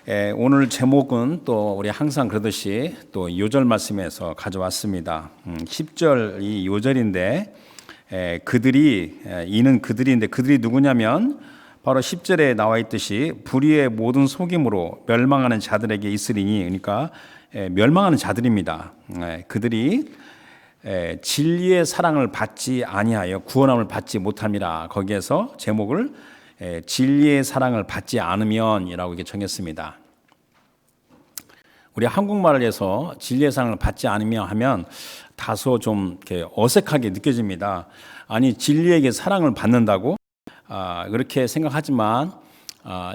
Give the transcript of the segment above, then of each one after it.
오늘 제목은 또 우리 항상 그러듯이 또 요절 말씀에서 가져왔습니다. 10절 이 요절인데 이는 그들인데 그들이 누구냐면 바로 10절에 나와 있듯이 불의의 모든 속임으로 멸망하는 자들에게 있으리니, 그러니까 멸망하는 자들입니다. 그들이 진리의 사랑을 받지 아니하여 구원함을 받지 못함이라. 거기에서 제목을 진리의 사랑을 받지 않으면이라고 이렇게 정했습니다. 우리 한국말에서 진리의 사랑을 받지 않으면 하면 다소 좀 이렇게 어색하게 느껴집니다. 아니, 진리에게 사랑을 받는다고? 그렇게 생각하지만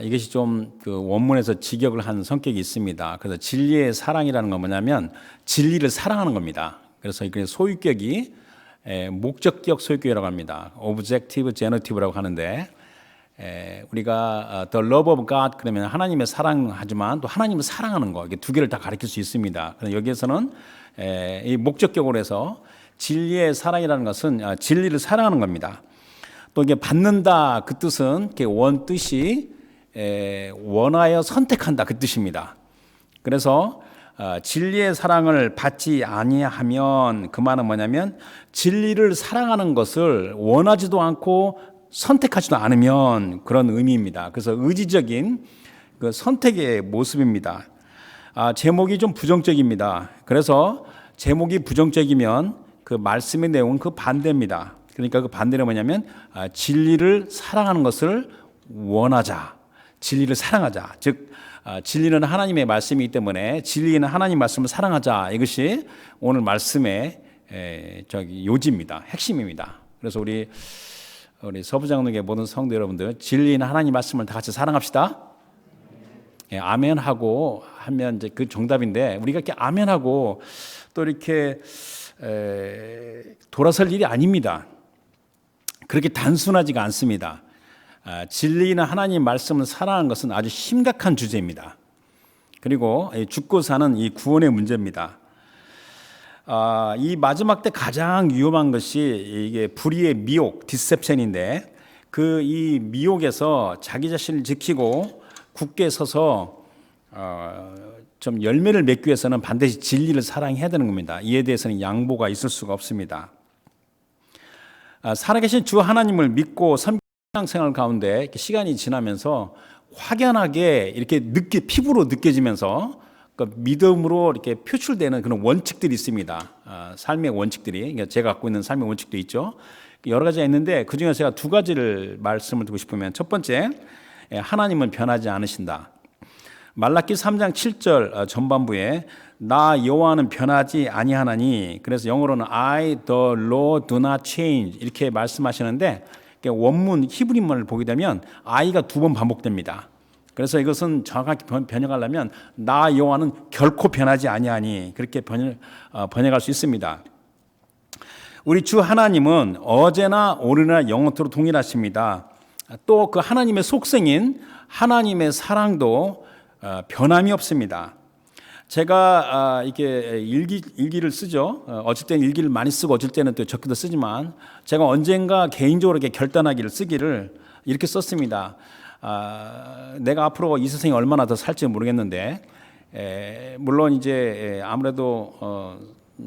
이것이 좀 그 원문에서 직역을 한 성격이 있습니다. 그래서 진리의 사랑이라는 건 뭐냐면 진리를 사랑하는 겁니다. 그래서 그 소유격이 목적격 소유격이라고 합니다. Objective Genitive라고 하는데, 우리가 the love of God 그러면 하나님의 사랑하지만 또 하나님을 사랑하는 거, 이게 두 개를 다 가르칠 수 있습니다. 그래서 여기에서는 이 목적격으로 해서 진리의 사랑이라는 것은 진리를 사랑하는 겁니다. 또 이게 받는다 그 뜻은 원 뜻이 원하여 선택한다 그 뜻입니다. 그래서 진리의 사랑을 받지 아니하면 그 말은 뭐냐면 진리를 사랑하는 것을 원하지도 않고 선택하지도 않으면 그런 의미입니다. 그래서 의지적인 그 선택의 모습입니다. 제목이 좀 부정적입니다. 그래서 제목이 부정적이면 그 말씀의 내용은 그 반대입니다. 그러니까 그 반대는 뭐냐면 진리를 사랑하는 것을 원하자, 진리를 사랑하자. 즉 진리는 하나님의 말씀이기 때문에 진리는 하나님 말씀을 사랑하자. 이것이 오늘 말씀의 요지입니다. 핵심입니다. 그래서 우리 서부장로교회 모든 성도 여러분들, 진리는 하나님 말씀을 다 같이 사랑합시다. 아멘하고 하면 이제 그 정답인데, 우리가 이렇게 아멘하고 또 이렇게 돌아설 일이 아닙니다. 그렇게 단순하지가 않습니다. 진리는 하나님 말씀을 사랑하는 것은 아주 심각한 주제입니다. 그리고 죽고 사는 이 구원의 문제입니다. 이 마지막 때 가장 위험한 것이 이게 불의의 미혹, 디셉션인데, 그 이 미혹에서 자기 자신을 지키고 굳게 서서 좀 열매를 맺기 위해서는 반드시 진리를 사랑해야 되는 겁니다. 이에 대해서는 양보가 있을 수가 없습니다. 살아계신 주 하나님을 믿고 섬기는 신앙생활 가운데 시간이 지나면서 확연하게 이렇게 피부로 느껴지면서 그 믿음으로 이렇게 표출되는 그런 원칙들이 있습니다. 삶의 원칙들이, 그러니까 제가 갖고 있는 삶의 원칙도 있죠. 여러 가지가 있는데 그 중에 제가 두 가지를 말씀을 드리고 싶으면, 첫 번째, 하나님은 변하지 않으신다. 말라기 3장 7절 전반부에 나 여호와는 변하지 아니하나니, 그래서 영어로는 I the Lord do not change 이렇게 말씀하시는데, 원문 히브리문을 보게 되면 I가 두 번 반복됩니다. 그래서 이것은 정확하게 번역하려면 나 여호와는 결코 변하지 아니하니, 그렇게 번역할 수 있습니다. 우리 주 하나님은 어제나 오늘이나 영원토록 동일하십니다. 또 그 하나님의 속성인 하나님의 사랑도 변함이 없습니다. 제가 이렇게 일기를 쓰죠. 어쩔 때는 일기를 많이 쓰고 어쩔 때는 또 적기도 쓰지만, 제가 언젠가 개인적으로 이렇게 결단하기를 쓰기를 이렇게 썼습니다. 내가 앞으로 이 세상에 얼마나 더 살지 모르겠는데, 물론 이제 아무래도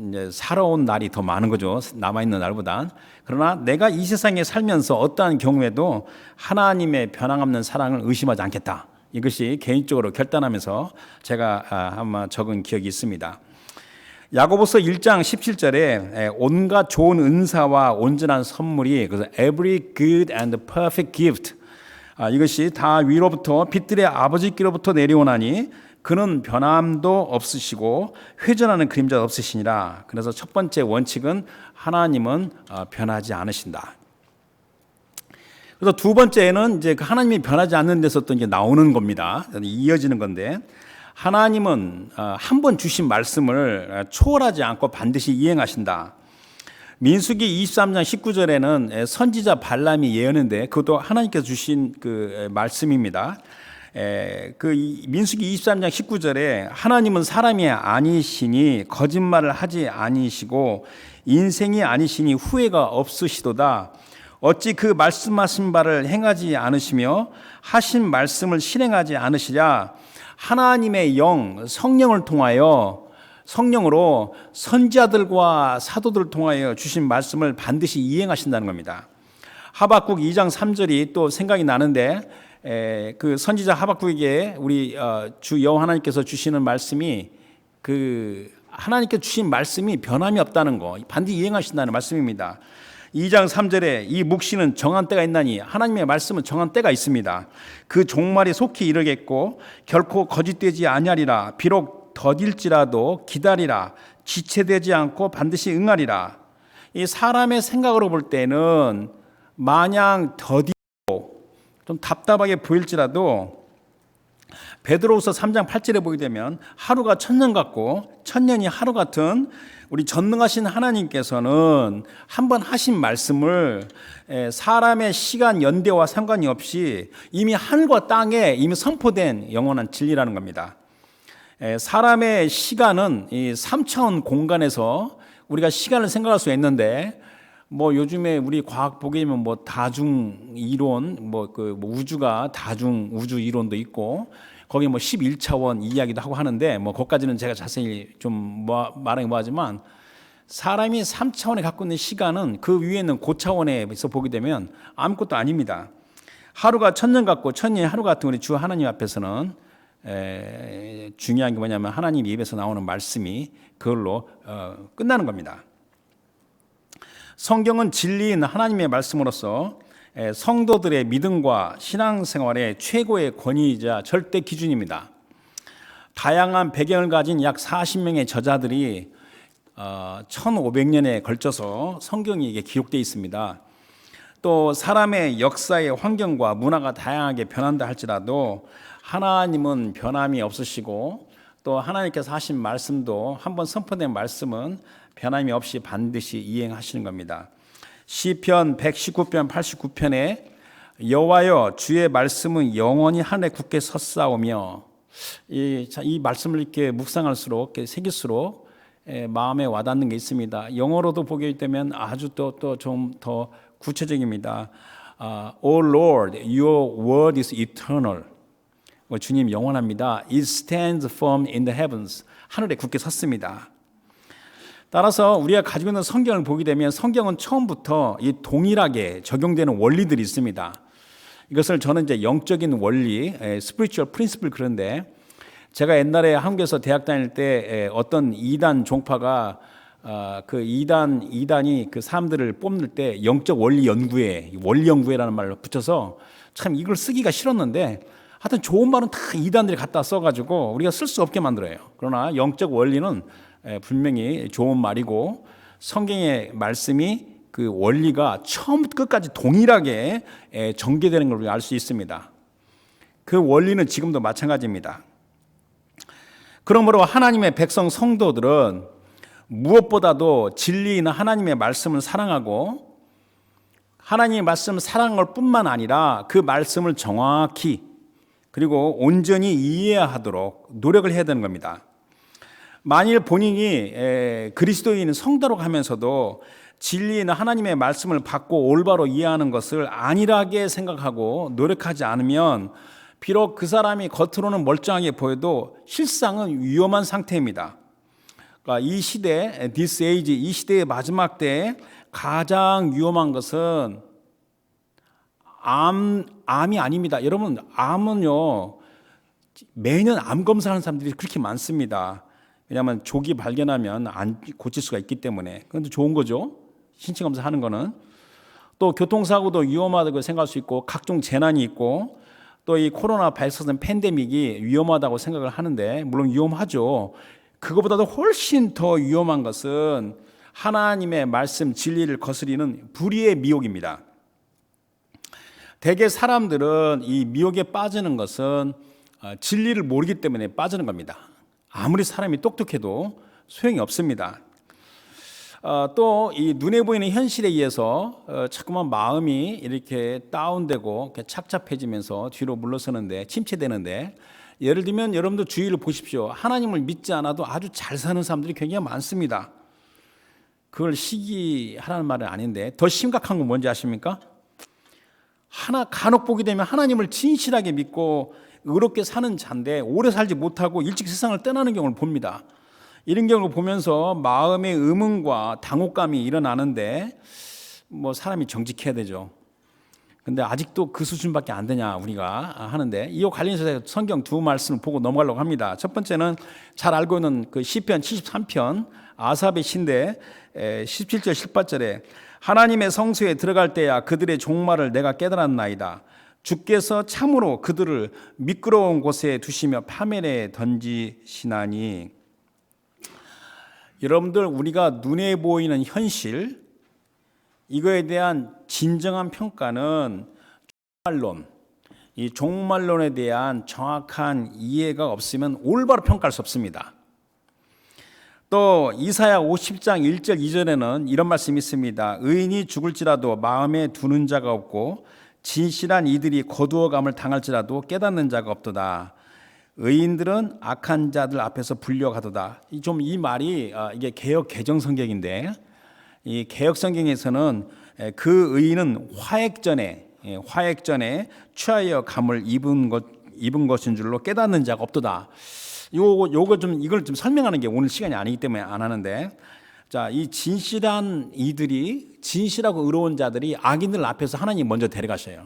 이제 살아온 날이 더 많은 거죠. 남아있는 날보단. 그러나 내가 이 세상에 살면서 어떠한 경우에도 하나님의 변함없는 사랑을 의심하지 않겠다. 이것이 개인적으로 결단하면서 제가 아마 적은 기억이 있습니다. 야고보서 1장 17절에 온갖 좋은 은사와 온전한 선물이, 그래서 every good and perfect gift, 이것이 다 위로부터 빛들의 아버지께로부터 내려오나니 그는 변함도 없으시고 회전하는 그림자 없으시니라. 그래서 첫 번째 원칙은 하나님은 변하지 않으신다. 그래서 두 번째는 이제 하나님이 변하지 않는 데서 또 이제 나오는 겁니다. 이어지는 건데, 하나님은 한 번 주신 말씀을 초월하지 않고 반드시 이행하신다. 민수기 23장 19절에는 선지자 발람이 예언했는데 그것도 하나님께서 주신 그 말씀입니다. 그 민수기 23장 19절에 하나님은 사람이 아니시니 거짓말을 하지 아니시고 인생이 아니시니 후회가 없으시도다. 어찌 그 말씀하신 바를 행하지 않으시며 하신 말씀을 실행하지 않으시랴. 하나님의 영, 성령을 통하여 성령으로 선지자들과 사도들을 통하여 주신 말씀을 반드시 이행하신다는 겁니다. 하박국 2장 3절이 또 생각이 나는데 그 선지자 하박국에게 우리 주 여호와 하나님께서 주시는 말씀이 그 하나님께 주신 말씀이 변함이 없다는 거 반드시 이행하신다는 말씀입니다. 2장 3절에 이 묵시는 정한 때가 있나니 하나님의 말씀은 정한 때가 있습니다. 그 종말이 속히 이르겠고 결코 거짓되지 아니하리라. 비록 더딜지라도 기다리라. 지체되지 않고 반드시 응하리라. 이 사람의 생각으로 볼 때는 마냥 더디고 좀 답답하게 보일지라도 베드로후서 3장 8절에 보게 되면 하루가 천년 같고 천년이 하루 같은 우리 전능하신 하나님께서는 한번 하신 말씀을 사람의 시간 연대와 상관이 없이 이미 하늘과 땅에 이미 선포된 영원한 진리라는 겁니다. 사람의 시간은 이 3차원 공간에서 우리가 시간을 생각할 수 있는데 뭐 요즘에 우리 과학 보게 되면 뭐 다중 이론 그 우주가 다중 우주 이론도 있고 거기 뭐 11차원 이야기도 하고 하는데 뭐 거기까지는 제가 자세히 좀 말하기 뭐하지만 사람이 3차원에 갖고 있는 시간은 그 위에 있는 고차원에서 보게 되면 아무것도 아닙니다. 하루가 천년 같고 천년이 하루 같은 우리 주 하나님 앞에서는 중요한 게 뭐냐면 하나님 입에서 나오는 말씀이 그걸로 끝나는 겁니다. 성경은 진리인 하나님의 말씀으로서 성도들의 믿음과 신앙생활의 최고의 권위이자 절대 기준입니다. 다양한 배경을 가진 약 40명의 저자들이 1500년에 걸쳐서 성경이 이게 기록되어 있습니다. 또 사람의 역사의 환경과 문화가 다양하게 변한다 할지라도 하나님은 변함이 없으시고 또 하나님께서 하신 말씀도 한번 선포된 말씀은 변함이 없이 반드시 이행하시는 겁니다. 시편 119편 89편에 여호와여 주의 말씀은 영원히 하늘에 굳게 섰사오며 이 말씀을 이렇게 묵상할수록 이렇게 새길수록 마음에 와닿는 게 있습니다. 영어로도 보게 되면 아주 또 좀 더 구체적입니다. O Lord, your word is eternal. 주님 영원합니다. It stands firm in the heavens. 하늘에 굳게 섰습니다. 따라서 우리가 가지고 있는 성경을 보게 되면 성경은 처음부터 이 동일하게 적용되는 원리들이 있습니다. 이것을 저는 이제 영적인 원리, spiritual principle 그런데 제가 옛날에 한국에서 대학 다닐 때 어떤 이단 종파가 그 이단이 그 사람들을 뽑는 때 영적 원리 연구회라는 말로 붙여서 참 이걸 쓰기가 싫었는데 하여튼 좋은 말은 다 이단들이 갖다 써가지고 우리가 쓸 수 없게 만들어요. 그러나 영적 원리는 분명히 좋은 말이고 성경의 말씀이 그 원리가 처음부터 끝까지 동일하게 전개되는 걸 우리가 알 수 있습니다. 그 원리는 지금도 마찬가지입니다. 그러므로 하나님의 백성 성도들은 무엇보다도 진리인 하나님의 말씀을 사랑하고 하나님의 말씀을 사랑할 뿐만 아니라 그 말씀을 정확히 그리고 온전히 이해하도록 노력을 해야 되는 겁니다. 만일 본인이 그리스도인 성도로 가면서도 진리인 하나님의 말씀을 받고 올바로 이해하는 것을 안일하게 생각하고 노력하지 않으면 비록 그 사람이 겉으로는 멀쩡하게 보여도 실상은 위험한 상태입니다. 그러니까 이 시대, this age, 이 시대의 마지막 때에 가장 위험한 것은 암이 아닙니다. 여러분, 암은요 매년 암 검사하는 사람들이 그렇게 많습니다. 왜냐하면 조기 발견하면 안 고칠 수가 있기 때문에. 그런데 좋은 거죠. 신체 검사하는 거는. 또 교통사고도 위험하다고 생각할 수 있고 각종 재난이 있고 또 이 코로나 바이러스 팬데믹이 위험하다고 생각을 하는데 물론 위험하죠. 그거보다도 훨씬 더 위험한 것은 하나님의 말씀 진리를 거스리는 불의의 미혹입니다. 대개 사람들은 이 미혹에 빠지는 것은 진리를 모르기 때문에 빠지는 겁니다. 아무리 사람이 똑똑해도 소용이 없습니다. 또 이 눈에 보이는 현실에 의해서 자꾸만 마음이 이렇게 다운되고 이렇게 착잡해지면서 뒤로 물러서는데 침체되는데 예를 들면 여러분들 주위를 보십시오. 하나님을 믿지 않아도 아주 잘 사는 사람들이 굉장히 많습니다. 그걸 시기하라는 말은 아닌데 더 심각한 건 뭔지 아십니까? 간혹 보게 되면 하나님을 진실하게 믿고 의롭게 사는 자인데 오래 살지 못하고 일찍 세상을 떠나는 경우를 봅니다. 이런 경우를 보면서 마음의 의문과 당혹감이 일어나는데 뭐 사람이 정직해야 되죠. 근데 아직도 그 수준밖에 안 되냐 우리가 하는데, 이와 관련해서 성경 두 말씀을 보고 넘어가려고 합니다. 첫 번째는 잘 알고 있는 그 시편 73편 아삽의 시인데 17절 18절에 하나님의 성소에 들어갈 때야 그들의 종말을 내가 깨달았나이다. 주께서 참으로 그들을 미끄러운 곳에 두시며 파멸에 던지시나니. 여러분들, 우리가 눈에 보이는 현실, 이거에 대한 진정한 평가는 종말론, 이 종말론에 대한 정확한 이해가 없으면 올바로 평가할 수 없습니다. 또 이사야 50장 1절 2절에는 이런 말씀이 있습니다. 의인이 죽을지라도 마음에 두는 자가 없고 진실한 이들이 거두어감을 당할지라도 깨닫는 자가 없도다. 의인들은 악한 자들 앞에서 불려가도다. 이 말이 이게 개역 개정 성경인데, 이 개역 성경에서는 그 의인은 화액전에 취하여 감을 입은 것인 줄로 깨닫는 자가 없도다. 이걸 좀 설명하는 게 오늘 시간이 아니기 때문에 안 하는데, 자, 이 진실한 이들이, 진실하고 의로운 자들이 악인들 앞에서 하나님 먼저 데려가셔요.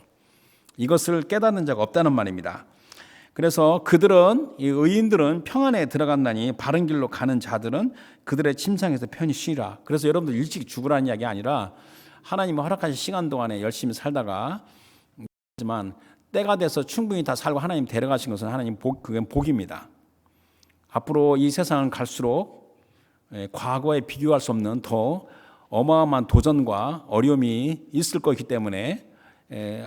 이것을 깨닫는 자가 없다는 말입니다. 그래서 그들은, 이 의인들은 평안에 들어간다니 바른 길로 가는 자들은 그들의 침상에서 편히 쉬라. 그래서 여러분들 일찍 죽으라는 이야기 아니라 하나님이 허락하신 시간 동안에 열심히 살다가, 하지만 때가 돼서 충분히 다 살고 하나님 데려가신 것은 하나님 그건 복입니다. 앞으로 이 세상은 갈수록 과거에 비교할 수 없는 더 어마어마한 도전과 어려움이 있을 거기 때문에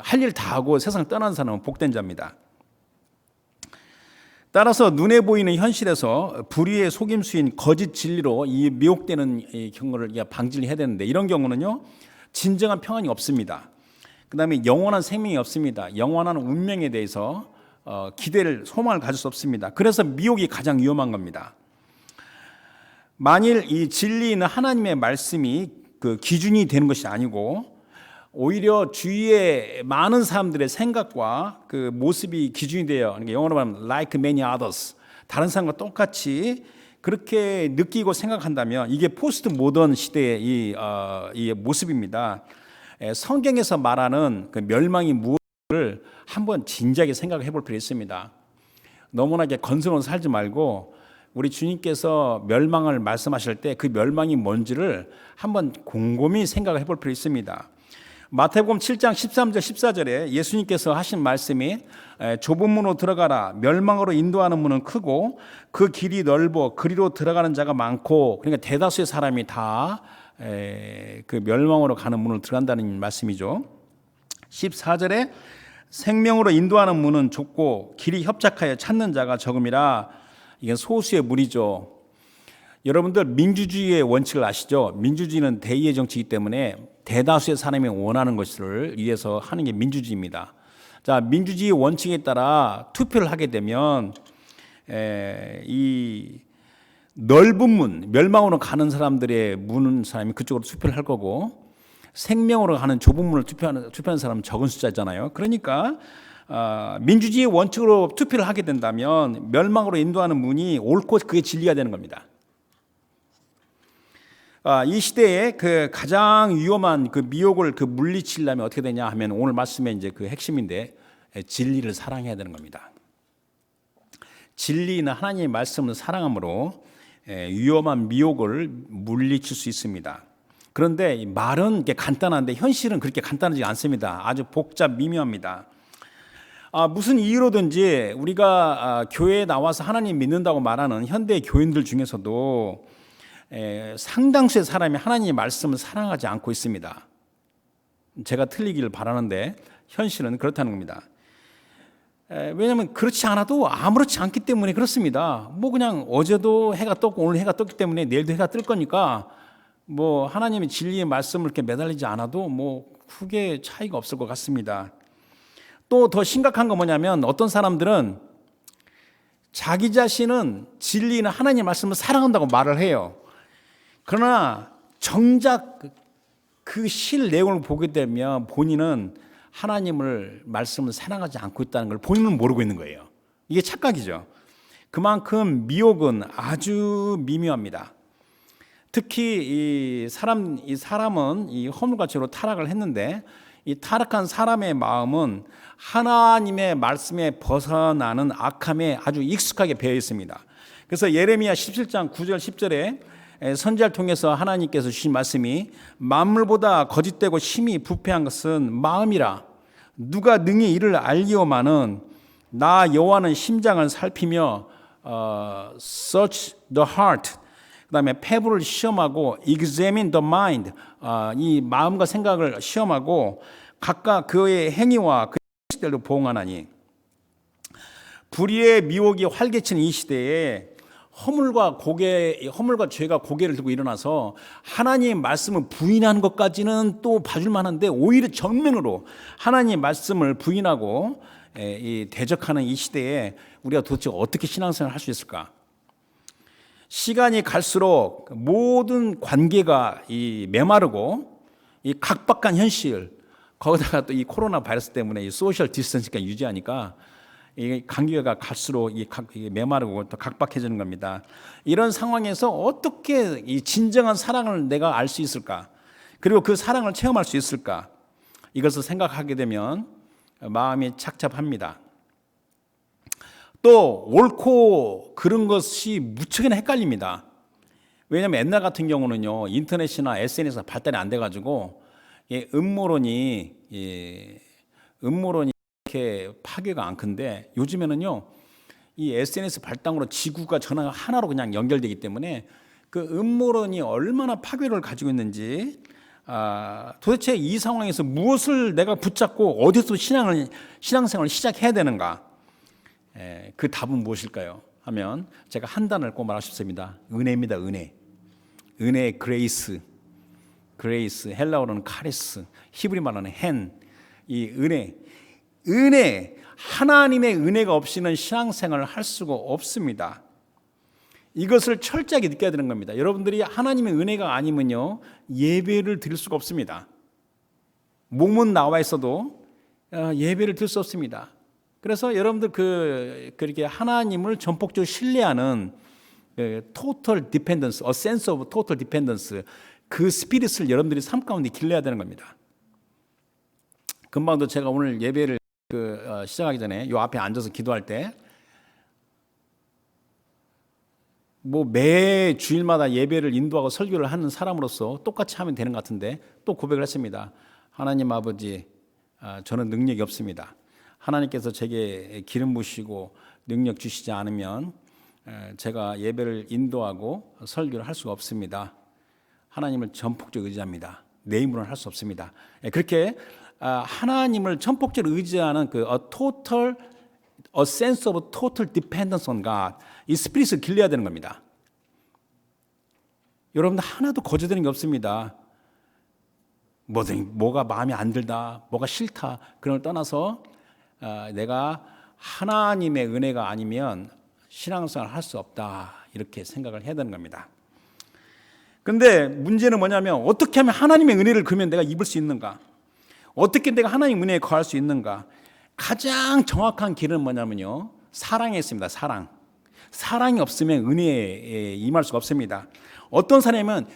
할 일 다 하고 세상 떠난 사람은 복된 자입니다. 따라서 눈에 보이는 현실에서 불의의 속임수인 거짓 진리로 이 미혹되는 경우를 방지를 해야 되는데, 이런 경우는요 진정한 평안이 없습니다. 그 다음에 영원한 생명이 없습니다. 영원한 운명에 대해서 기대를, 소망을 가질 수 없습니다. 그래서 미혹이 가장 위험한 겁니다. 만일 이 진리는 하나님의 말씀이 그 기준이 되는 것이 아니고 오히려 주위에 많은 사람들의 생각과 그 모습이 기준이 돼요. 그러니까 영어로 말하면 like many others, 다른 사람과 똑같이 그렇게 느끼고 생각한다면 이게 포스트 모던 시대의 이 모습입니다. 성경에서 말하는 그 멸망이 무엇을 한번 진지하게 생각해 볼 필요가 있습니다. 너무나 건성으로 살지 말고 우리 주님께서 멸망을 말씀하실 때 그 멸망이 뭔지를 한번 곰곰이 생각해 볼 필요가 있습니다. 마태복음 7장 13절 14절에 예수님께서 하신 말씀이 좁은 문으로 들어가라. 멸망으로 인도하는 문은 크고 그 길이 넓어 그리로 들어가는 자가 많고, 그러니까 대다수의 사람이 다 그 멸망으로 가는 문으로 들어간다는 말씀이죠. 14절에 생명으로 인도하는 문은 좁고 길이 협착하여 찾는 자가 적음이라. 이게 소수의 무리죠. 여러분들 민주주의의 원칙을 아시죠? 민주주의는 대의의 정치이기 때문에 대다수의 사람이 원하는 것을 위해서 하는 게 민주주의입니다. 자, 민주주의 원칙에 따라 투표를 하게 되면 이 넓은 문, 멸망으로 가는 사람들의 문은 사람이 그쪽으로 투표를 할 거고, 생명으로 가는 좁은 문을 투표하는 사람은 적은 숫자잖아요. 그러니까 민주주의 원칙으로 투표를 하게 된다면 멸망으로 인도하는 문이 옳고 그게 진리가 되는 겁니다. 이 시대에 그 가장 위험한 그 미혹을 물리치려면 어떻게 되냐 하면 오늘 말씀의 이제 그 핵심인데, 진리를 사랑해야 되는 겁니다. 진리는 하나님의 말씀을 사랑함으로 위험한 미혹을 물리칠 수 있습니다. 그런데 말은 간단한데 현실은 그렇게 간단하지 않습니다. 아주 복잡 미묘합니다. 무슨 이유로든지 우리가 교회에 나와서 하나님 믿는다고 말하는 현대 교인들 중에서도 상당수의 사람이 하나님의 말씀을 사랑하지 않고 있습니다. 제가 틀리기를 바라는데 현실은 그렇다는 겁니다. 왜냐하면 그렇지 않아도 아무렇지 않기 때문에 그렇습니다. 뭐 그냥 어제도 해가 떴고 오늘 해가 떴기 때문에 내일도 해가 뜰 거니까 뭐 하나님의 진리의 말씀을 이렇게 매달리지 않아도 뭐 크게 차이가 없을 것 같습니다. 또 더 심각한 건 뭐냐면 어떤 사람들은 자기 자신은 진리는 하나님의 말씀을 사랑한다고 말을 해요. 그러나 정작 그 실 내용을 보게 되면 본인은 하나님을 말씀을 사랑하지 않고 있다는 걸 본인은 모르고 있는 거예요. 이게 착각이죠. 그만큼 미혹은 아주 미묘합니다. 특히 이 사람은 이 허물과 죄로 타락을 했는데 이 타락한 사람의 마음은 하나님의 말씀에 벗어나는 악함에 아주 익숙하게 배어 있습니다. 그래서 예레미야 17장 9절 10절에 선지자를 통해서 하나님께서 주신 말씀이 만물보다 거짓되고 심히 부패한 것은 마음이라 누가 능히 이를 알리오마는 나 여호와는 심장을 살피며 search the heart 그다음에 폐부를 시험하고 examine the mind 이 마음과 생각을 시험하고 각각 그의 행위와 그 시대로 보응하나니 불의의 미혹이 활개치는 이 시대에 허물과 죄가 고개를 들고 일어나서 하나님의 말씀을 부인하는 것까지는 또 봐줄 만한데 오히려 정면으로 하나님의 말씀을 부인하고 이 대적하는 이 시대에 우리가 도대체 어떻게 신앙생활을 할 수 있을까? 시간이 갈수록 모든 관계가 이 메마르고 이 각박한 현실 거기다가 또 이 코로나 바이러스 때문에 이 소셜 디스턴싱가 유지하니까 이 관계가 갈수록 이 메마르고 또 각박해지는 겁니다. 이런 상황에서 어떻게 이 진정한 사랑을 내가 알 수 있을까? 그리고 그 사랑을 체험할 수 있을까? 이것을 생각하게 되면 마음이 착잡합니다. 또 옳고 그른 것이 무척이나 헷갈립니다. 왜냐하면 옛날 같은 경우는요 인터넷이나 SNS가 발달이 안 돼가지고 음모론이 이렇게 파괴가 안 큰데 요즘에는요 이 SNS 발달으로 지구가 전화가 하나로 그냥 연결되기 때문에 그 음모론이 얼마나 파괴를 가지고 있는지 도대체 이 상황에서 무엇을 내가 붙잡고 어디서 신앙생활을 시작해야 되는가? 그 답은 무엇일까요? 하면 제가 한 단어를 꼭 말하고 싶습니다. 은혜입니다. 은혜의 그레이스, 헬라어로는 카리스, 히브리 말로는 이 은혜, 하나님의 은혜가 없이는 신앙생활을 할 수가 없습니다. 이것을 철저하게 느껴야 되는 겁니다. 여러분들이 하나님의 은혜가 아니면요 예배를 드릴 수가 없습니다. 몸은 나와 있어도 예배를 드릴 수 없습니다. 그래서 여러분들 그렇게 하나님을 전폭적으로 신뢰하는 total dependence, a sense of total dependence 그 스피릿을 여러분들이 삶 가운데 길러야 되는 겁니다. 금방도 제가 오늘 예배를 시작하기 전에 요 앞에 앉아서 기도할 때 매 주일마다 예배를 인도하고 설교를 하는 사람으로서 똑같이 하면 되는 것 같은데 또 고백을 했습니다. 하나님 아버지, 저는 능력이 없습니다. 하나님께서 제게 기름 부으시고 능력 주시지 않으면 제가 예배를 인도하고 설교를 할 수가 없습니다. 하나님을 전폭적으로 의지합니다. 내 힘으로는 할 수 없습니다. 그렇게 하나님을 전폭적으로 의지하는 a sense of total dependence on God 이 스피릿을 길러야 되는 겁니다. 여러분들 하나도 거절되는 게 없습니다. 뭐가 마음에 안 들다, 뭐가 싫다 그런 걸 떠나서 내가 하나님의 은혜가 아니면 신앙생활을 할 수 없다 이렇게 생각을 해야 되는 겁니다. 그런데 문제는 뭐냐면 어떻게 하면 하나님의 은혜를 그러면 내가 입을 수 있는가? 어떻게 내가 하나님 은혜에 거할 수 있는가? 가장 정확한 길은 뭐냐면요 사랑에 있습니다. 사랑이 없으면 은혜에 임할 수가 없습니다. 어떤 사람은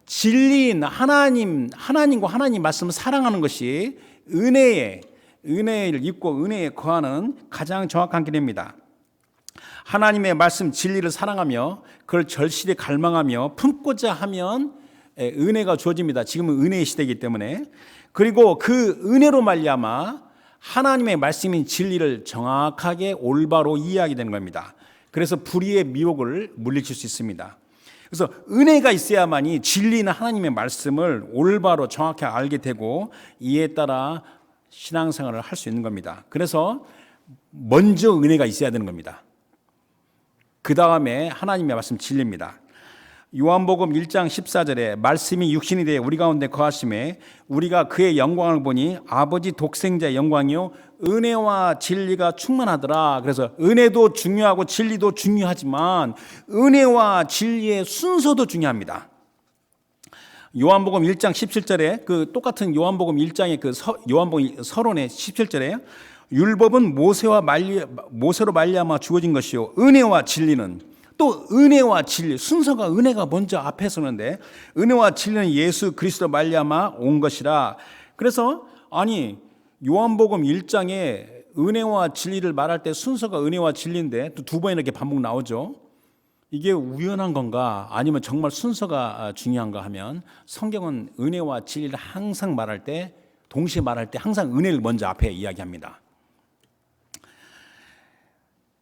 진리인 하나님과 하나님 말씀을 사랑하는 것이 은혜를 입고 은혜에 거하는 가장 정확한 길입니다. 하나님의 말씀 진리를 사랑하며 그걸 절실히 갈망하며 품고자 하면 은혜가 주어집니다. 지금은 은혜의 시대이기 때문에. 그리고 그 은혜로 말미암아 하나님의 말씀인 진리를 정확하게 올바로 이해하게 되는 겁니다. 그래서 불의의 미혹을 물리칠 수 있습니다. 그래서 은혜가 있어야만이 진리는 하나님의 말씀을 올바로 정확히 알게 되고 이에 따라 신앙생활을 할 수 있는 겁니다. 그래서 먼저 은혜가 있어야 되는 겁니다. 그 다음에 하나님의 말씀 진리입니다. 요한복음 1장 14절에 말씀이 육신이 되어 우리 가운데 거하심에 우리가 그의 영광을 보니 아버지 독생자의 영광이요 은혜와 진리가 충만하더라. 그래서 은혜도 중요하고 진리도 중요하지만 은혜와 진리의 순서도 중요합니다. 요한복음 1장 17절에 똑같은 요한복음 1장의 요한복음 서론의 17절에 율법은 모세로 말미암아 주어진 것이요 은혜와 진리는, 또 은혜와 진리, 순서가 은혜가 먼저 앞에 서는데 은혜와 진리는 예수 그리스도 말미암아 온 것이라. 그래서 아니 요한복음 1장에 은혜와 진리를 말할 때 순서가 은혜와 진리인데 또 두 번 이렇게 반복 나오죠. 이게 우연한 건가 아니면 정말 순서가 중요한가 하면 성경은 은혜와 진리를 항상 말할 때, 동시에 말할 때 항상 은혜를 먼저 앞에 이야기합니다.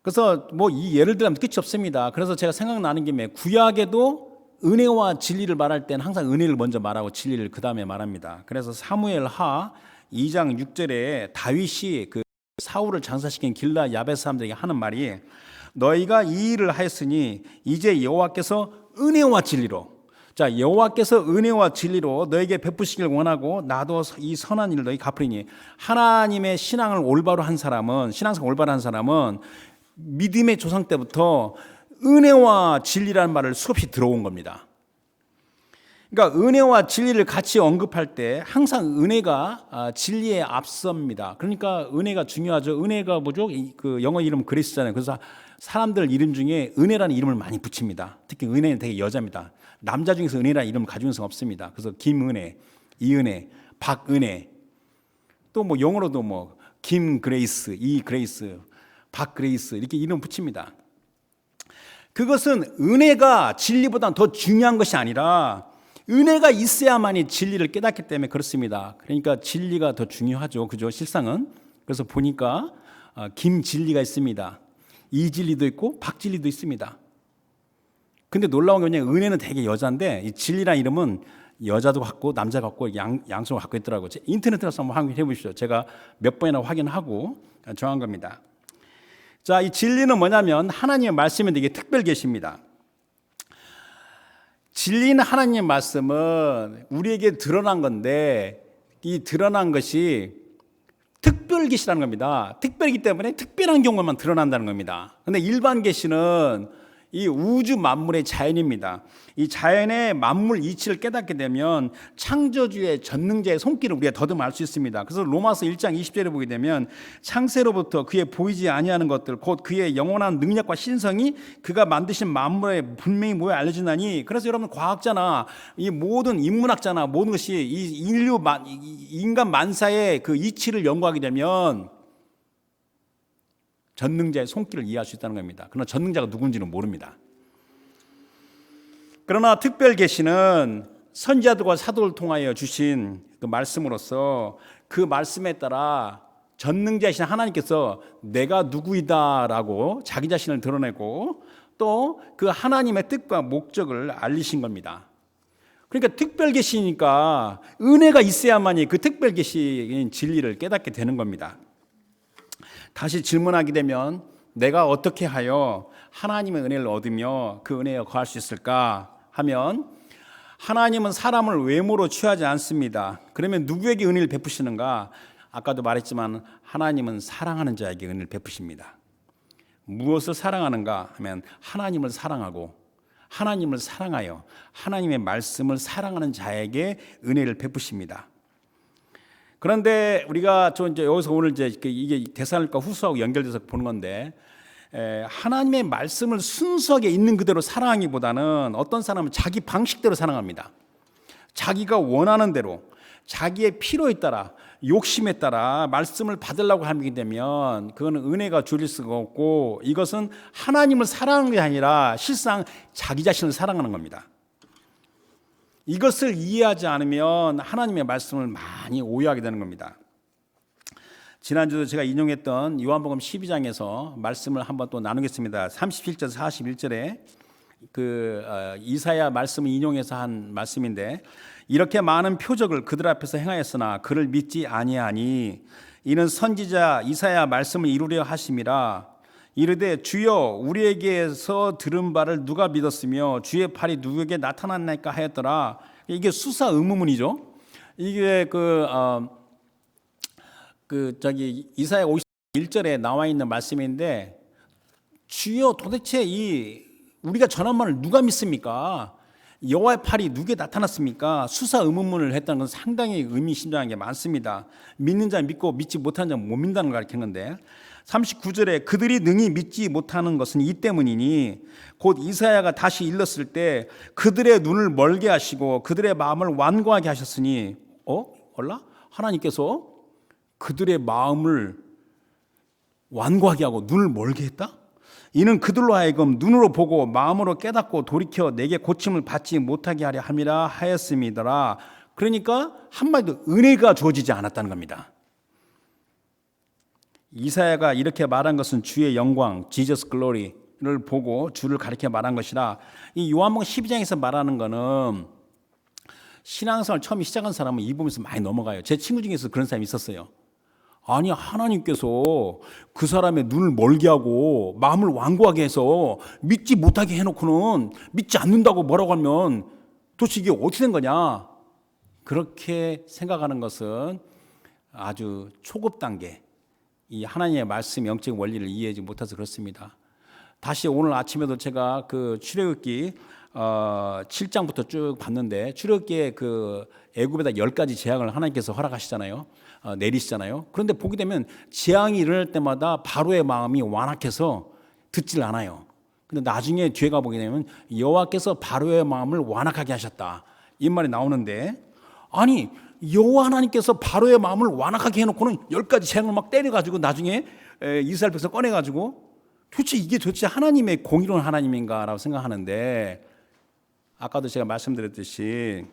그래서 뭐 이 예를 들면 끝이 없습니다. 그래서 제가 생각나는 김에 구약에도 은혜와 진리를 말할 때는 항상 은혜를 먼저 말하고 진리를 그 다음에 말합니다. 그래서 사무엘하 2장 6절에 다윗이 그 사울을 장사시킨 길라 야베스 사람들에게 하는 말이, 너희가 이 일을 하였으니 이제 여호와께서 은혜와 진리로, 자 여호와께서 은혜와 진리로 너에게 베푸시길 원하고 나도 이 선한 일을 너희 갚으리니. 하나님의 신앙을 올바로 한 사람은, 신앙생활 올바로 한 사람은 믿음의 조상 때부터 은혜와 진리라는 말을 수없이 들어온 겁니다. 그러니까 은혜와 진리를 같이 언급할 때 항상 은혜가 진리에 앞섭니다. 그러니까 은혜가 중요하죠. 은혜가 뭐죠? 그 영어 이름 그레이스잖아요. 그래서 사람들 이름 중에 은혜라는 이름을 많이 붙입니다. 특히 은혜는 되게 여자입니다. 남자 중에서 은혜라는 이름을 가지고 있는 사람 없습니다. 그래서 김은혜, 이은혜, 박은혜, 또 뭐 영어로도 뭐 김그레이스, 이그레이스, 박그레이스 이렇게 이름 붙입니다. 그것은 은혜가 진리보다 더 중요한 것이 아니라 은혜가 있어야만이 진리를 깨닫기 때문에 그렇습니다. 그러니까 진리가 더 중요하죠. 그죠? 실상은. 그래서 보니까 김진리가 있습니다. 이진리도 있고 박진리도 있습니다. 근데 놀라운 게 뭐냐면 은혜는 되게 여자인데 이 진리라는 이름은 여자도 갖고 남자 갖고 양쪽을 갖고 있더라고요. 인터넷에 가서 한번 확인해 보십시오. 제가 몇 번이나 확인하고 정한 겁니다. 자, 이 진리는 뭐냐면 하나님의 말씀이 되게 특별 계십니다. 진리는 하나님의 말씀은 우리에게 드러난 건데 이 드러난 것이 특별 계시라는 겁니다. 특별이기 때문에 특별한 경우만 드러난다는 겁니다. 그런데 일반 계시는 이 우주 만물의 자연입니다. 이 자연의 만물 이치를 깨닫게 되면 창조주의 전능자의 손길을 우리가 더듬어 알 수 있습니다. 그래서 로마서 1장 20절에 보게 되면 창세로부터 그의 보이지 아니하는 것들 곧 그의 영원한 능력과 신성이 그가 만드신 만물에 분명히 모여 알려진다니. 그래서 여러분 과학자나 이 모든 인문학자나 모든 것이 이 인간 만사의 그 이치를 연구하게 되면 전능자의 손길을 이해할 수 있다는 겁니다. 그러나 전능자가 누군지는 모릅니다. 그러나 특별 계시는 선지자들과 사도를 통하여 주신 그 말씀으로서 그 말씀에 따라 전능자이신 하나님께서 내가 누구이다라고 자기 자신을 드러내고 또 그 하나님의 뜻과 목적을 알리신 겁니다. 그러니까 특별 계시니까 은혜가 있어야만이 그 특별 계시인 진리를 깨닫게 되는 겁니다. 다시 질문하게 되면 내가 어떻게 하여 하나님의 은혜를 얻으며 그 은혜에 거할 수 있을까 하면 하나님은 사람을 외모로 취하지 않습니다. 그러면 누구에게 은혜를 베푸시는가? 아까도 말했지만 하나님은 사랑하는 자에게 은혜를 베푸십니다. 무엇을 사랑하는가 하면 하나님을 사랑하고 하나님을 사랑하여 하나님의 말씀을 사랑하는 자에게 은혜를 베푸십니다. 그런데 우리가 이제 여기서 오늘 이제 이게 데살로니가 후서하고 연결돼서 보는 건데 하나님의 말씀을 순수하게 있는 그대로 사랑하기보다는 어떤 사람은 자기 방식대로 사랑합니다. 자기가 원하는 대로 자기의 필요에 따라 욕심에 따라 말씀을 받으려고 하게 되면 그거는 은혜가 주어질 수가 없고 이것은 하나님을 사랑하는 게 아니라 실상 자기 자신을 사랑하는 겁니다. 이것을 이해하지 않으면 하나님의 말씀을 많이 오해하게 되는 겁니다. 지난주도 제가 인용했던 요한복음 12장에서 말씀을 한번 또 나누겠습니다. 37절 41절에 그 이사야 말씀을 인용해서 한 말씀인데 이렇게 많은 표적을 그들 앞에서 행하였으나 그를 믿지 아니하니 이는 선지자 이사야 말씀을 이루려 하심이라. 이르되 주여 우리에게서 들은 바를 누가 믿었으며 주의 팔이 누구에게 나타났나이까 하였더라. 이게 수사 의문문이죠. 이게 이사야 51절에 나와 있는 말씀인데 주여 도대체 우리가 전한 말을 누가 믿습니까? 여호와의 팔이 누구에 나타났습니까? 수사 의문문을 했다는 건 상당히 의미심장한 게 많습니다. 믿는 자 믿고 믿지 못하는 자 못 믿는다는 걸 가르치는데 39절에 그들이 능히 믿지 못하는 것은 이 때문이니 곧 이사야가 다시 일렀을 때 그들의 눈을 멀게 하시고 그들의 마음을 완고하게 하셨으니 얼라? 하나님께서 그들의 마음을 완고하게 하고 눈을 멀게 했다? 이는 그들로 하여금 눈으로 보고 마음으로 깨닫고 돌이켜 내게 고침을 받지 못하게 하려 함이라 하였음이더라. 그러니까 한마디로 은혜가 주어지지 않았다는 겁니다. 이사야가 이렇게 말한 것은 주의 영광, Jesus Glory를 보고 주를 가리켜 말한 것이라. 이 요한복음 12장에서 말하는 거는 신앙생활 처음 시작한 사람은 이 부분에서 많이 넘어가요. 제 친구 중에서 그런 사람이 있었어요. 아니, 하나님께서 그 사람의 눈을 멀게 하고 마음을 완고하게 해서 믿지 못하게 해놓고는 믿지 않는다고 뭐라고 하면 도대체 이게 어떻게 된 거냐? 그렇게 생각하는 것은 아주 초급 단계, 이 하나님의 말씀 영적 원리를 이해하지 못해서 그렇습니다. 다시 오늘 아침에도 제가 그 출애굽기 7장부터 쭉 봤는데 출애굽기에 그 애굽에다 10가지 재앙을 하나님께서 허락하시잖아요. 내리시잖아요. 그런데 보게 되면 재앙이 일어날 때마다 바로의 마음이 완악해서 듣질 않아요. 근데 나중에 뒤에 가 보게 되면 여호와께서 바로의 마음을 완악하게 하셨다, 이 말이 나오는데, 아니 여호와 하나님께서 바로의 마음을 완악하게 해놓고는 10가지 재앙을 막 때려가지고 나중에 이스라엘 백성 꺼내가지고 도대체 하나님의 공의로운 하나님인가라고 생각하는데, 아까도 제가 말씀드렸듯이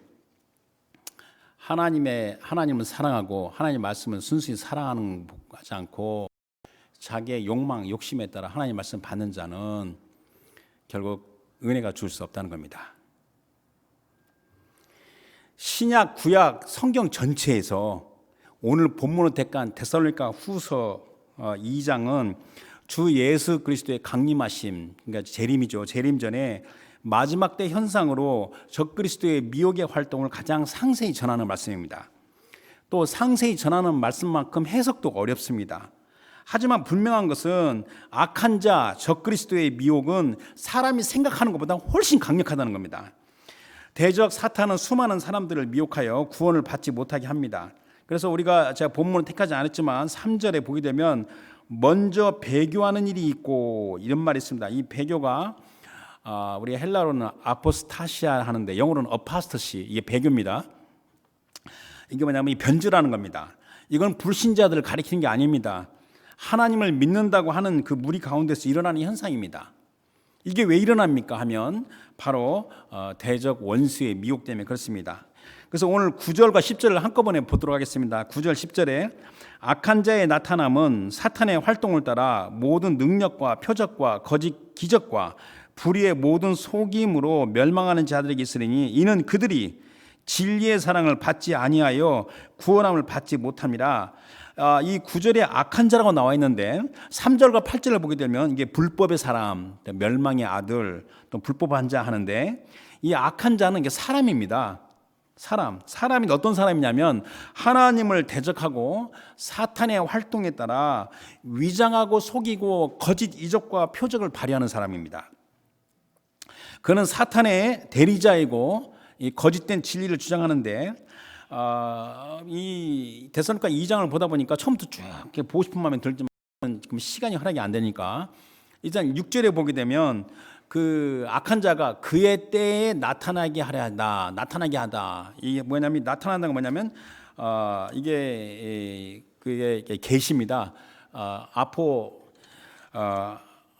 하나님을 사랑하고 하나님 말씀을 순수히 사랑하는 하지 않고 자기의 욕망, 욕심에 따라 하나님 말씀 받는 자는 결국 은혜가 줄 수 없다는 겁니다. 신약, 구약, 성경 전체에서 오늘 본문으로 택한 데살로니가 후서 2장은 주 예수 그리스도의 강림하심, 그러니까 재림이죠. 재림 전에 마지막 때 현상으로 적그리스도의 미혹의 활동을 가장 상세히 전하는 말씀입니다. 또 상세히 전하는 말씀만큼 해석도 어렵습니다. 하지만 분명한 것은 악한 자, 적그리스도의 미혹은 사람이 생각하는 것보다 훨씬 강력하다는 겁니다. 대적 사탄은 수많은 사람들을 미혹하여 구원을 받지 못하게 합니다. 그래서 제가 본문을 택하지 않았지만 3절에 보게 되면 먼저 배교하는 일이 있고 이런 말이 있습니다. 이 배교가 우리 헬라어로는 아포스타시아 하는데 영어로는 어파스터시, 이게 배교입니다. 이게 뭐냐면 이 변주라는 겁니다. 이건 불신자들을 가리키는 게 아닙니다. 하나님을 믿는다고 하는 그 무리 가운데서 일어나는 현상입니다. 이게 왜 일어납니까 하면 바로 대적 원수의 미혹 때문에 그렇습니다. 그래서 오늘 9절과 10절을 한꺼번에 보도록 하겠습니다. 9절 10절에 악한 자의 나타남은 사탄의 활동을 따라 모든 능력과 표적과 거짓 기적과 불의의 모든 속임으로 멸망하는 자들에게 있으리니 이는 그들이 진리의 사랑을 받지 아니하여 구원함을 받지 못함이라. 이 9절에 악한 자라고 나와 있는데 3절과 8절을 보게 되면 이게 불법의 사람, 멸망의 아들, 또 불법한 자 하는데, 이 악한 자는 이게 사람입니다. 사람이 어떤 사람이냐면 하나님을 대적하고 사탄의 활동에 따라 위장하고 속이고 거짓 이적과 표적을 발휘하는 사람입니다. 그는 사탄의 대리자이고 이 거짓된 진리를 주장하는데, 이 데살로니가 2장을 보다 보니까 처음부터 쭉 이렇게 보고 싶은 마음이 들지만 지금 시간이 허락이 안 되니까 일단 6절에 보게 되면 그 악한 자가 그의 때에 나타나게 하다. 이게 뭐냐면 나타난다는 건 뭐냐면 그게 계시입니다.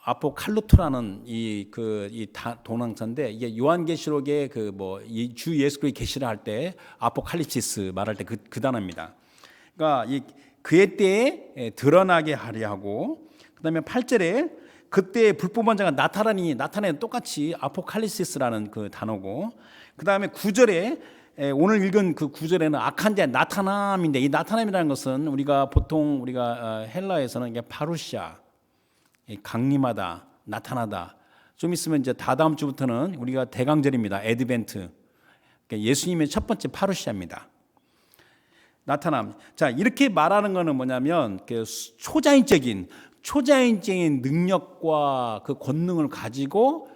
아포칼루토라는 이 동항사인데, 이게 요한계시록의 주 예수 그리스도의 계시를 할 때 아포칼립시스 말할 때 그 단어입니다. 그러니까 그의 때에 드러나게 하려 하고, 그다음에 8절에 그때 불법한 자가 나타나는 똑같이 아포칼립시스라는 그 단어고, 그다음에 9절에 오늘 읽은 그 9절에는 악한 자의 나타남인데, 이 나타남이라는 것은 보통 헬라에서는 이게 파루시아, 강림하다, 나타나다. 좀 있으면 이제 다다음 주부터는 우리가 대강절입니다. 애드벤트. 그러니까 예수님의 첫 번째 파루시아입니다. 나타남. 자, 이렇게 말하는 거는 뭐냐면 초자연적인 능력과 그 권능을 가지고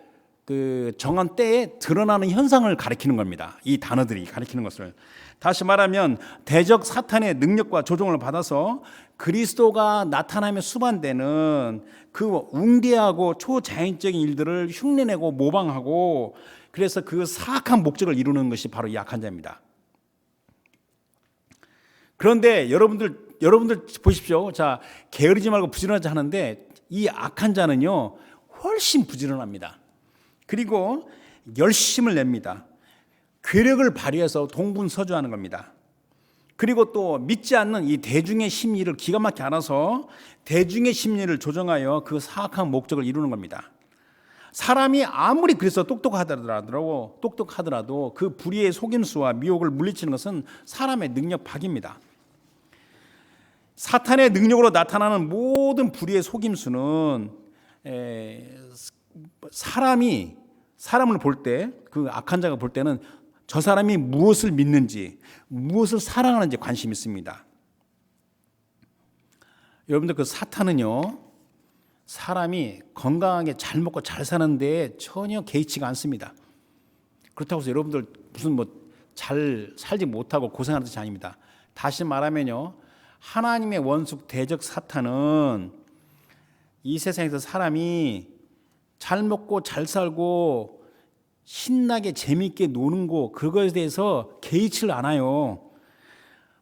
그 정한 때에 드러나는 현상을 가리키는 겁니다. 이 단어들이 가리키는 것을. 다시 말하면 대적 사탄의 능력과 조종을 받아서 그리스도가 나타나며 수반되는 그 웅대하고 초자연적인 일들을 흉내내고 모방하고, 그래서 그 사악한 목적을 이루는 것이 바로 이 악한 자입니다. 그런데 여러분들 보십시오. 자, 게으르지 말고 부지런하자 하는데 이 악한 자는요 훨씬 부지런합니다. 그리고 열심을 냅니다. 괴력을 발휘해서 동분서주하는 겁니다. 그리고 또 믿지 않는 이 대중의 심리를 기가 막히게 알아서 대중의 심리를 조정하여 그 사악한 목적을 이루는 겁니다. 사람이 아무리 그래서 똑똑하더라도 그 불의의 속임수와 미혹을 물리치는 것은 사람의 능력 밖입니다. 사탄의 능력으로 나타나는 모든 불의의 속임수는 사람을 볼 때, 그 악한 자가 볼 때는 저 사람이 무엇을 믿는지, 무엇을 사랑하는지 관심이 있습니다. 여러분들, 그 사탄은요 사람이 건강하게 잘 먹고 잘 사는 데 전혀 개의치가 않습니다. 그렇다고 해서 여러분들 무슨 잘 살지 못하고 고생하는 뜻이 아닙니다. 다시 말하면요, 하나님의 원수 대적 사탄은 이 세상에서 사람이 잘 먹고 잘 살고 신나게 재미있게 노는 거, 그거에 대해서 개의치를 않아요.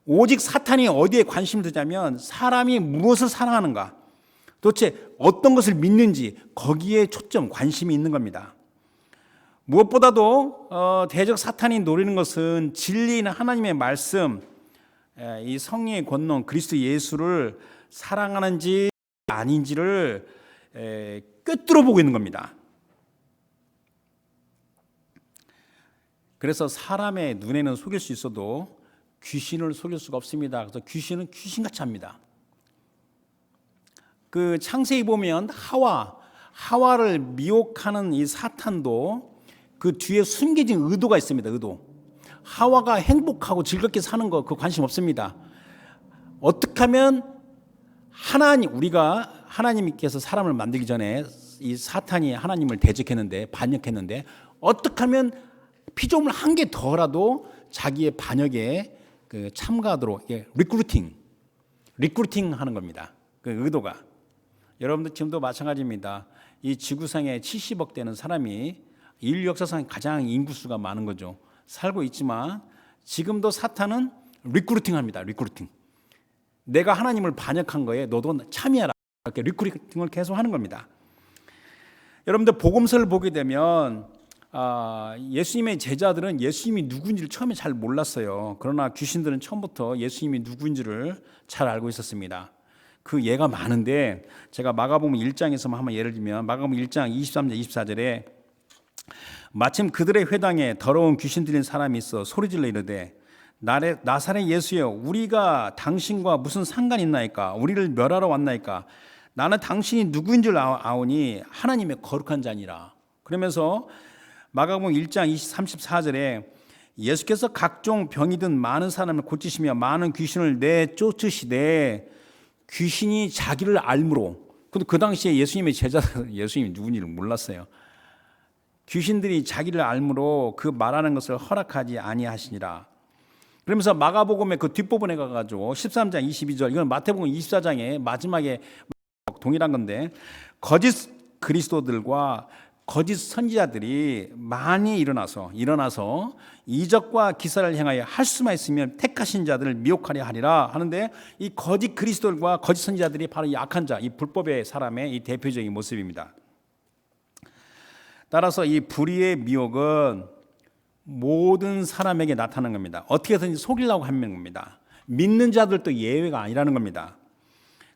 오직 사탄이 어디에 관심을 두냐면 사람이 무엇을 사랑하는가, 도대체 어떤 것을 믿는지, 거기에 초점, 관심이 있는 겁니다. 무엇보다도 대적 사탄이 노리는 것은 진리인 하나님의 말씀, 이 성령의 권능 그리스도 예수를 사랑하는지 아닌지를 꿰뚫어 보고 있는 겁니다. 그래서 사람의 눈에는 속일 수 있어도 귀신을 속일 수가 없습니다. 그래서 귀신은 귀신같이 합니다. 그 창세기 보면 하와를 미혹하는 이 사탄도 그 뒤에 숨겨진 의도가 있습니다. 의도. 하와가 행복하고 즐겁게 사는 거, 그 관심 없습니다. 어떻게 하면 우리가 하나님께서 사람을 만들기 전에 이 사탄이 하나님을 대적했는데, 반역했는데, 어떻게 하면 피조물 한 개 더라도 자기의 반역에 그 참가하도록 리크루팅 하는 겁니다. 그 의도가. 여러분들 지금도 마찬가지입니다. 이 지구상에 70억 되는 사람이 인류 역사상 가장 인구수가 많은 거죠. 살고 있지만 지금도 사탄은 리크루팅합니다. 리크루팅. 내가 하나님을 반역한 거에 너도 참여하라. 이렇게 리크루팅을 계속 하는 겁니다. 여러분들 복음서를 보게 되면 예수님의 제자들은 예수님이 누구인지를 처음에 잘 몰랐어요. 그러나 귀신들은 처음부터 예수님이 누구인지를 잘 알고 있었습니다. 그 예가 많은데 제가 마가복음 1장에서만 한번 예를 들면, 마가복음 1장 23절 24절에 마침 그들의 회당에 더러운 귀신 들린 사람이 있어 소리질러 이르되 나사렛 예수여, 우리가 당신과 무슨 상관이 있나이까? 우리를 멸하러 왔나이까? 나는 당신이 누구인 줄 아오니 하나님의 거룩한 자니라. 그러면서 마가복음 1장 34절에 예수께서 각종 병이 든 많은 사람을 고치시며 많은 귀신을 내쫓으시되 귀신이 자기를 알므로. 근데 그 당시에 예수님의 제자들은 예수님이 누군지를 몰랐어요. 귀신들이 자기를 알므로 그 말하는 것을 허락하지 아니하시니라. 그러면서 마가복음의 그 뒷부분에 가가지고 13장 22절, 이건 마태복음 24장의 마지막에 동일한 건데, 거짓 그리스도들과 거짓 선지자들이 많이 일어나서 이적과 기사를 행하여 할 수만 있으면 택하신 자들을 미혹하려 하리라 하는데, 이 거짓 그리스도들과 거짓 선지자들이 바로 이 악한 자, 이 불법의 사람의 이 대표적인 모습입니다. 따라서 이 불의의 미혹은 모든 사람에게 나타나는 겁니다. 어떻게든지 속이려고 하는 겁니다. 믿는 자들도 예외가 아니라는 겁니다.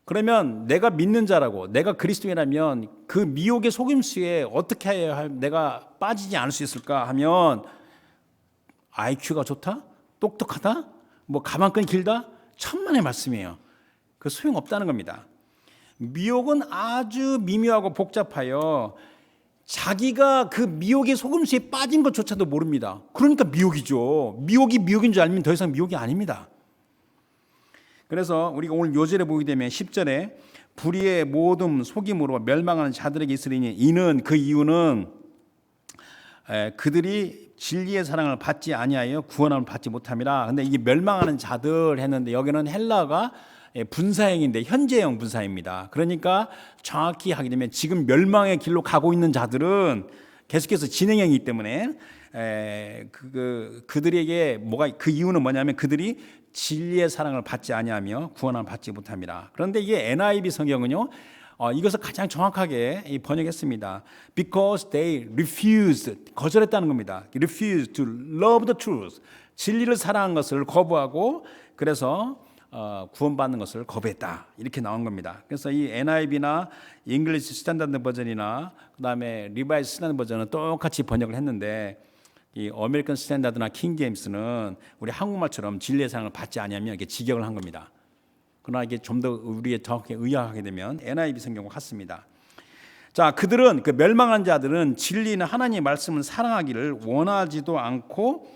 그러면 내가 믿는 자라고, 내가 그리스도인이라면 그 미혹의 속임수에 어떻게 해야 내가 빠지지 않을 수 있을까 하면, IQ가 좋다? 똑똑하다? 가방끈이 길다? 천만의 말씀이에요. 그 소용없다는 겁니다. 미혹은 아주 미묘하고 복잡하여 자기가 그 미혹의 속임수에 빠진 것조차도 모릅니다. 그러니까 미혹이죠. 미혹이 미혹인 줄 알면 더 이상 미혹이 아닙니다. 그래서 우리가 오늘 요절에 보게 되면 10절에 불의의 모든 속임으로 멸망하는 자들에게 있으리니, 그 이유는 그들이 진리의 사랑을 받지 아니하여 구원함을 받지 못함이라. 근데 이게 멸망하는 자들 했는데 여기는 헬라가 분사형인데 현재형 분사입니다. 그러니까 정확히 하게 되면 지금 멸망의 길로 가고 있는 자들은 계속해서 진행형이기 때문에 그들에게 뭐가 그 이유는 뭐냐면 그들이 진리의 사랑을 받지 아니하며 구원함을 받지 못함이라. 그런데 이게 NIV 성경은요. 이것을 가장 정확하게 번역했습니다. Because they refused, 거절했다는 겁니다. Refused to love the truth, 진리를 사랑한 것을 거부하고 그래서 구원받는 것을 거부했다. 이렇게 나온 겁니다. 그래서 이 NIV나 잉글리시 스탠다드 버전이나 그다음에 리바이스 스탠다드 버전은 똑같이 번역을 했는데 이 어메리칸 스탠다드나 킹 제임스는 우리 한국말처럼 진리의 사랑을 받지 아니하면 이렇게 직역을 한 겁니다. 그러나 이게 좀 더 우리의 정확하게 의학하게 되면 NIV 성경과 같습니다. 자, 그들은 그 멸망한 자들은 진리는 하나님의 말씀을 사랑하기를 원하지도 않고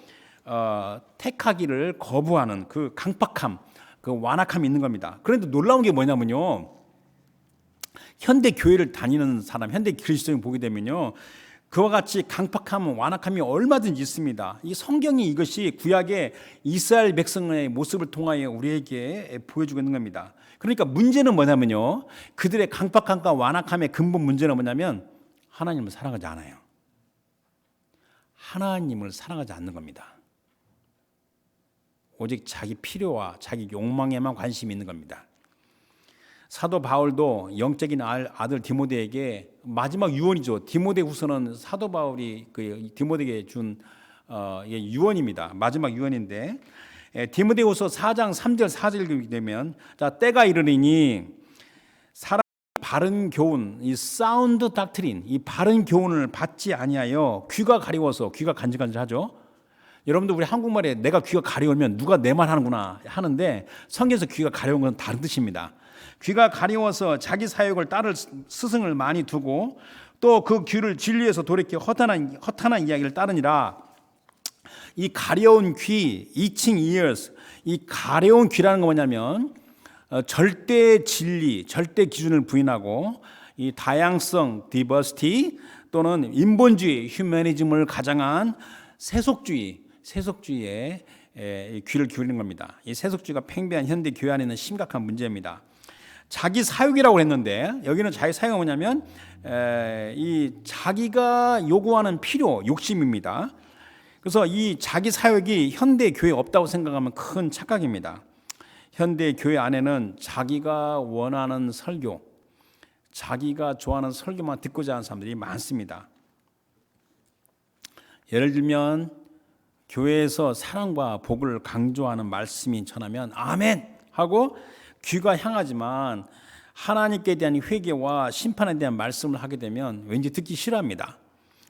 택하기를 거부하는 그 강박함, 그 완악함이 있는 겁니다. 그런데 놀라운 게 뭐냐면요, 현대 교회를 다니는 사람, 현대 그리스도인 보게 되면요, 그와 같이 강박함, 완악함이 얼마든지 있습니다. 이 성경이 이것이 구약의 이스라엘 백성의 모습을 통하여 우리에게 보여주고 있는 겁니다. 그러니까 문제는 뭐냐면요, 그들의 강박함과 완악함의 근본 문제는 뭐냐면 하나님을 사랑하지 않아요. 하나님을 사랑하지 않는 겁니다. 오직 자기 필요와 자기 욕망에만 관심이 있는 겁니다. 사도 바울도 영적인 아들 디모데에게 마지막 유언이죠. 디모데후서는 사도 바울이 그 디모데에게 준 유언입니다. 마지막 유언인데 디모데후서 4장 3절 4절 되면 자, 때가 이르리니 사람 바른 교훈, 이 사운드 닥트린, 이 바른 교훈을 받지 아니하여 귀가 가려워서, 귀가 간질간질하죠. 여러분들 우리 한국말에 내가 귀가 가려우면 누가 내 말 하는구나 하는데 성경에서 귀가 가려운 건 다른 뜻입니다. 귀가 가려워서 자기 사역을 따를 스승을 많이 두고 또 그 귀를 진리에서 돌이켜 허탄한 이야기를 따르니라. 이 가려운 귀, itching ears, 이 가려운 귀라는 건 뭐냐면 절대 진리, 절대 기준을 부인하고 이 다양성, diversity 또는 인본주의, 휴머니즘을 가장한 세속주의에 귀를 기울이는 겁니다. 이 세속주의가 팽배한 현대 교회 안에는 심각한 문제입니다. 자기 사육이라고 했는데 여기는 자기 사육은 뭐냐면 이 자기가 요구하는 필요, 욕심입니다. 그래서 이 자기 사역이 현대 교회에 없다고 생각하면 큰 착각입니다. 현대 교회 안에는 자기가 원하는 설교, 자기가 좋아하는 설교만 듣고자 하는 사람들이 많습니다. 예를 들면 교회에서 사랑과 복을 강조하는 말씀이 전하면 아멘 하고 귀가 향하지만 하나님께 대한 회개와 심판에 대한 말씀을 하게 되면 왠지 듣기 싫어합니다.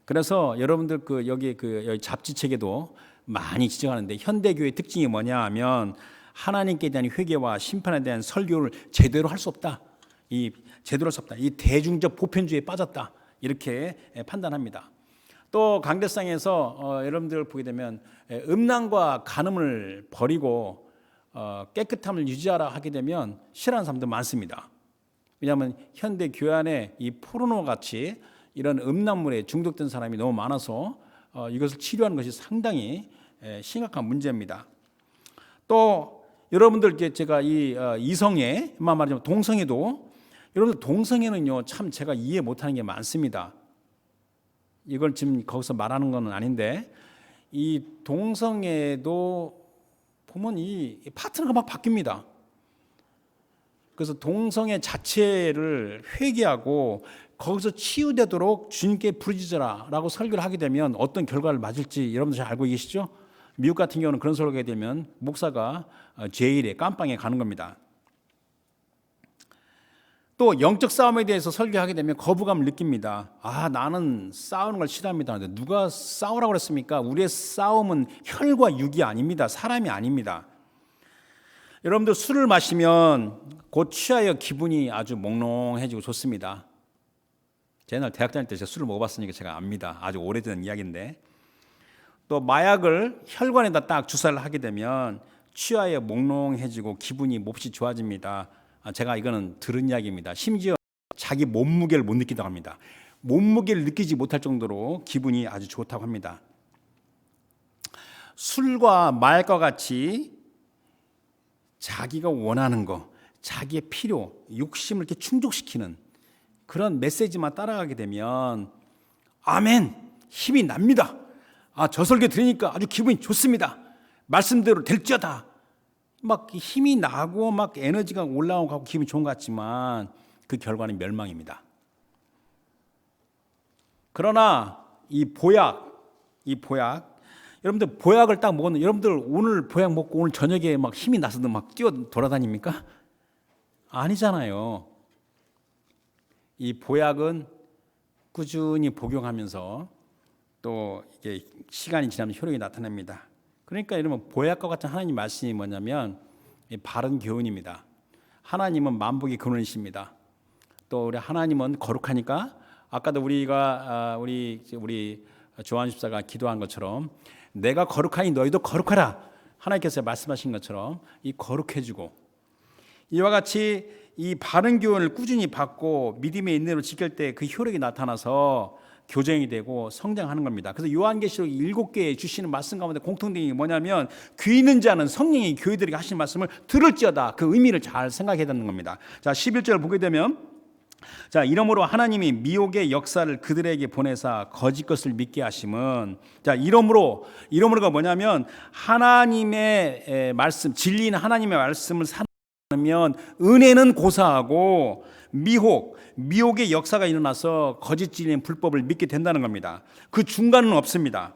그래서 여러분들 여기 잡지책에도 많이 지적하는데 현대 교회의 특징이 뭐냐 하면 하나님께 대한 회개와 심판에 대한 설교를 제대로 할 수 없다. 이 대중적 보편주의에 빠졌다. 이렇게 판단합니다. 또 강대상에서 여러분들 보게 되면 음란과 간음을 버리고 깨끗함을 유지하라 하게 되면 싫어하는 사람도 많습니다. 왜냐하면 현대 교회 안에 이 포르노 같이 이런 음란물에 중독된 사람이 너무 많아서 이것을 치료하는 것이 상당히 심각한 문제입니다. 또 여러분들께 제가 이 이성애만 말하자면 동성애도 여러분들 동성애는요 참 제가 이해 못하는 게 많습니다. 이걸 지금 거기서 말하는 건 아닌데 이 동성애도 보면 이 파트너가 막 바뀝니다. 그래서 동성애 자체를 회개하고 거기서 치유되도록 주님께 부르짖으라라고 설교를 하게 되면 어떤 결과를 맞을지 여러분들 잘 알고 계시죠? 미국 같은 경우는 그런 설교가 되면 목사가 제일에 깜빵에 가는 겁니다. 또 영적 싸움에 대해서 설교하게 되면 거부감을 느낍니다. 나는 싸우는 걸 싫어합니다. 누가 싸우라고 그랬습니까? 우리의 싸움은 혈과 육이 아닙니다. 사람이 아닙니다. 여러분들 술을 마시면 곧 취하여 기분이 아주 몽롱해지고 좋습니다. 옛날 대학 다닐 때 제가 술을 먹어봤으니까 제가 압니다. 아주 오래전 이야기인데. 또 마약을 혈관에다 딱 주사를 하게 되면 취하여 몽롱해지고 기분이 몹시 좋아집니다. 제가 이거는 들은 이야기입니다. 심지어 자기 몸무게를 못 느끼다고 합니다. 몸무게를 느끼지 못할 정도로 기분이 아주 좋다고 합니다. 술과 말과 같이 자기가 원하는 거, 자기의 필요, 욕심을 이렇게 충족시키는 그런 메시지만 따라가게 되면 아멘, 힘이 납니다. 저 설교 들으니까 아주 기분이 좋습니다. 말씀대로 될지어다. 막 힘이 나고 막 에너지가 올라오고 기분이 좋은 것 같지만 그 결과는 멸망입니다. 그러나 이 보약, 여러분들 보약을 딱 먹었는데 여러분들 오늘 보약 먹고 오늘 저녁에 막 힘이 나서도 막 뛰어 돌아다닙니까? 아니잖아요. 이 보약은 꾸준히 복용하면서 또 이게 시간이 지나면 효력이 나타납니다. 그러니까 여러분 보약과 같은 하나님 말씀이 뭐냐면 바른 교훈입니다. 하나님은 만복의 근원이십니다. 또 우리 하나님은 거룩하니까 아까도 우리 조한 집사가 기도한 것처럼 내가 거룩하니 너희도 거룩하라 하나님께서 말씀하신 것처럼 이 거룩해지고 이와 같이 이 바른 교훈을 꾸준히 받고 믿음의 인내로 지킬 때 그 효력이 나타나서 교정이 되고 성장하는 겁니다. 그래서 요한계시록 7개에 주시는 말씀 가운데 공통된 게 뭐냐면 귀 있는 자는 성령이 교회들에게 하신 말씀을 들을지어다. 그 의미를 잘 생각해야 되는 겁니다. 자, 11절 보게 되면 자, 이러므로 하나님이 미혹의 역사를 그들에게 보내사 거짓 것을 믿게 하심은 자, 이러므로가 뭐냐면 하나님의 말씀, 진리인 하나님의 말씀을 살아가면 은혜는 고사하고 미혹의 역사가 일어나서 거짓 진리인 불법을 믿게 된다는 겁니다. 그 중간은 없습니다.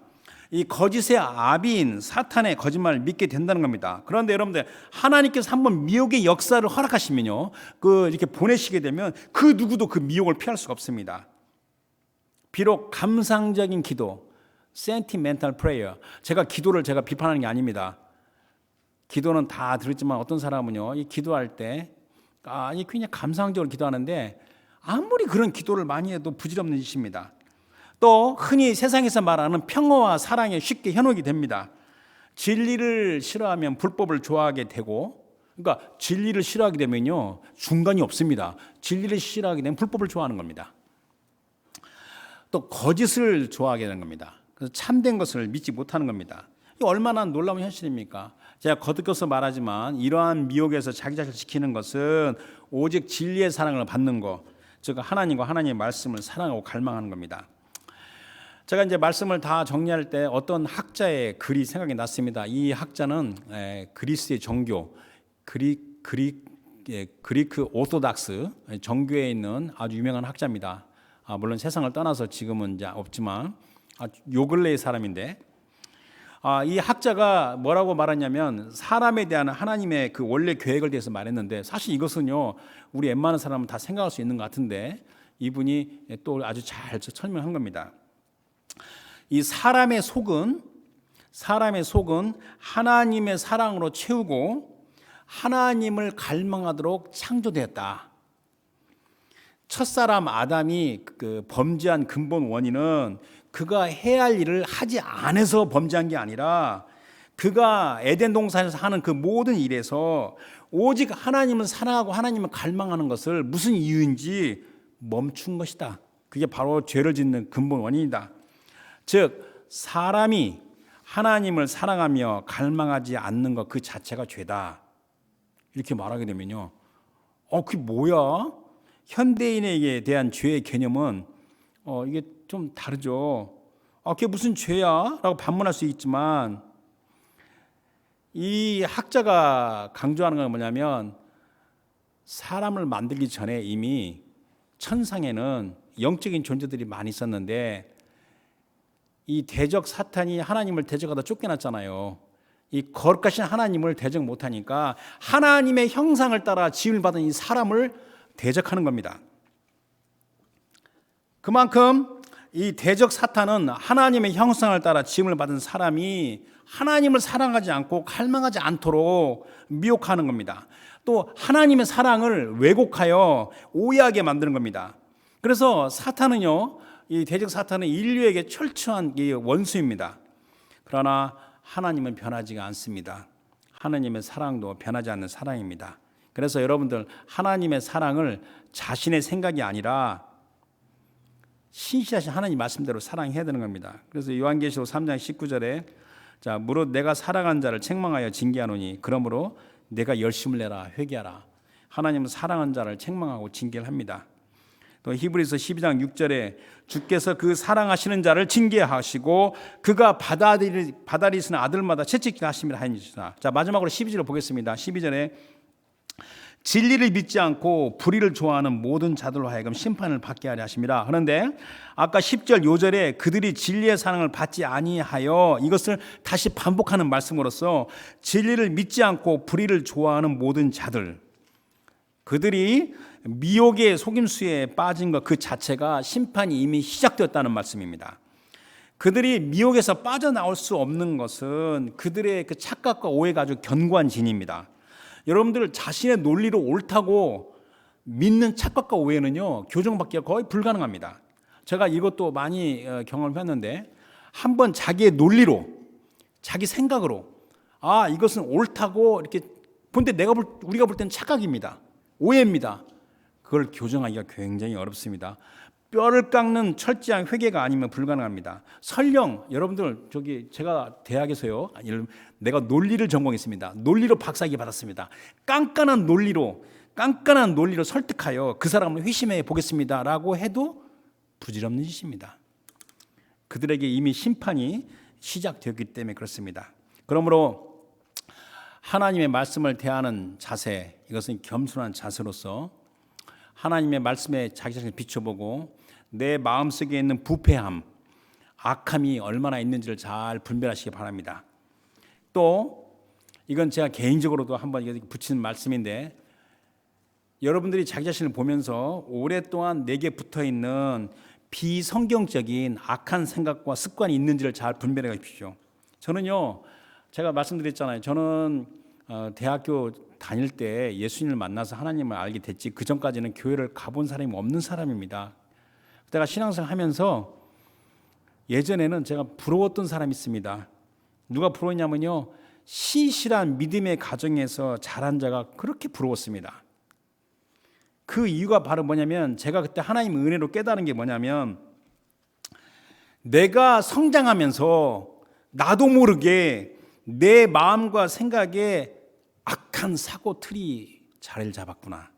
이 거짓의 아비인 사탄의 거짓말을 믿게 된다는 겁니다. 그런데 여러분들 하나님께서 한번 미혹의 역사를 허락하시면요, 이렇게 보내시게 되면 그 누구도 그 미혹을 피할 수가 없습니다. 비록 감상적인 기도, sentimental prayer, 기도를 비판하는 게 아닙니다. 기도는 다 들었지만 어떤 사람은요, 이 기도할 때 그냥 감상적으로 기도하는데 아무리 그런 기도를 많이 해도 부질없는 짓입니다. 또 흔히 세상에서 말하는 평화와 사랑에 쉽게 현혹이 됩니다. 진리를 싫어하면 불법을 좋아하게 되고, 그러니까 진리를 싫어하게 되면요 중간이 없습니다. 진리를 싫어하게 되면 불법을 좋아하는 겁니다. 또 거짓을 좋아하게 되는 겁니다. 그래서 참된 것을 믿지 못하는 겁니다. 이게 얼마나 놀라운 현실입니까? 제가 거듭겨서 말하지만 이러한 미혹에서 자기 자신을 지키는 것은 오직 진리의 사랑을 받는 것, 즉 하나님과 하나님의 말씀을 사랑하고 갈망하는 겁니다. 제가 이제 말씀을 다 정리할 때 어떤 학자의 글이 생각이 났습니다. 이 학자는 그리스의 정교, 그리크 오토닥스 정교에 있는 아주 유명한 학자입니다. 물론 세상을 떠나서 지금은 이제 없지만 요 근래의 사람인데, 이 학자가 뭐라고 말하냐면 사람에 대한 하나님의 그 원래 계획을 대해서 말했는데, 사실 이것은요 우리 웬만한 사람은 다 생각할 수 있는 것 같은데 이분이 또 아주 잘 설명한 겁니다. 이 사람의 속은 하나님의 사랑으로 채우고 하나님을 갈망하도록 창조되었다. 첫사람 아담이 범죄한 근본 원인은 그가 해야 할 일을 하지 않아서 범죄한 게 아니라 그가 에덴 동산에서 하는 그 모든 일에서 오직 하나님을 사랑하고 하나님을 갈망하는 것을 무슨 이유인지 멈춘 것이다. 그게 바로 죄를 짓는 근본 원인이다. 즉 사람이 하나님을 사랑하며 갈망하지 않는 것 그 자체가 죄다. 이렇게 말하게 되면요, 그게 뭐야? 현대인에게 대한 죄의 개념은 이게 좀 다르죠. 그게 무슨 죄야? 라고 반문할 수 있지만 이 학자가 강조하는 건 뭐냐면 사람을 만들기 전에 이미 천상에는 영적인 존재들이 많이 있었는데 이 대적 사탄이 하나님을 대적하다 쫓겨났잖아요. 이 거룩하신 하나님을 대적 못하니까 하나님의 형상을 따라 지음을 받은 이 사람을 대적하는 겁니다. 그만큼 이 대적 사탄은 하나님의 형상을 따라 지음을 받은 사람이 하나님을 사랑하지 않고 갈망하지 않도록 미혹하는 겁니다. 또 하나님의 사랑을 왜곡하여 오해하게 만드는 겁니다. 그래서 이 대적 사탄은 인류에게 철저한 원수입니다. 그러나 하나님은 변하지가 않습니다. 하나님의 사랑도 변하지 않는 사랑입니다. 그래서 여러분들 하나님의 사랑을 자신의 생각이 아니라 신실하신 하나님 말씀대로 사랑해야 되는 겁니다. 그래서 요한계시록 3장 19절에 자, 무릇 내가 사랑한 자를 책망하여 징계하노니 그러므로 내가 열심을 내라 회개하라. 하나님은 사랑한 자를 책망하고 징계를 합니다. 또 히브리서 12장 6절에 주께서 그 사랑하시는 자를 징계하시고 그가 받아들이시는 아들마다 채찍질 하심이라 하니라. 자, 마지막으로 12절을 보겠습니다. 12절에 진리를 믿지 않고 불의를 좋아하는 모든 자들로 하여금 심판을 받게 하려 하심이라. 그런데 아까 10절 요절에 그들이 진리의 사랑을 받지 아니하여 이것을 다시 반복하는 말씀으로써 진리를 믿지 않고 불의를 좋아하는 모든 자들, 그들이 미혹의 속임수에 빠진 것 그 자체가 심판이 이미 시작되었다는 말씀입니다. 그들이 미혹에서 빠져나올 수 없는 것은 그들의 그 착각과 오해가 아주 견고한 진입니다. 여러분들 자신의 논리로 옳다고 믿는 착각과 오해는요, 교정받기가 거의 불가능합니다. 제가 이것도 많이 경험했는데 한번 자기의 논리로, 자기 생각으로 이것은 옳다고 이렇게 본데 우리가 볼 때는 착각입니다. 오해입니다. 그걸 교정하기가 굉장히 어렵습니다. 뼈를 깎는 철저한 회개가 아니면 불가능합니다. 설령 여러분들 제가 대학에서요, 내가 논리를 전공했습니다. 논리로 박사학위 받았습니다. 깐깐한 논리로 설득하여 그 사람을 회심해 보겠습니다라고 해도 부질없는 짓입니다. 그들에게 이미 심판이 시작되었기 때문에 그렇습니다. 그러므로 하나님의 말씀을 대하는 자세, 이것은 겸손한 자세로서 하나님의 말씀에 자기 자신을 비춰보고 내 마음속에 있는 부패함, 악함이 얼마나 있는지를 잘 분별하시기 바랍니다. 또 이건 제가 개인적으로도 한번 붙이는 말씀인데, 여러분들이 자기 자신을 보면서 오랫동안 내게 붙어있는 비성경적인 악한 생각과 습관이 있는지를 잘 분별해 가십시오. 저는요, 제가 말씀드렸잖아요. 저는 대학교 다닐 때 예수님을 만나서 하나님을 알게 됐지, 그 전까지는 교회를 가본 사람이 없는 사람입니다. 제가 신앙생활 하면서 예전에는 제가 부러웠던 사람이 있습니다. 누가 부러웠냐면요, 신실한 믿음의 가정에서 자란 자가 그렇게 부러웠습니다. 그 이유가 바로 뭐냐면, 제가 그때 하나님 은혜로 깨달은 게 뭐냐면, 내가 성장하면서 나도 모르게 내 마음과 생각에 악한 사고 틀이 자리를 잡았구나,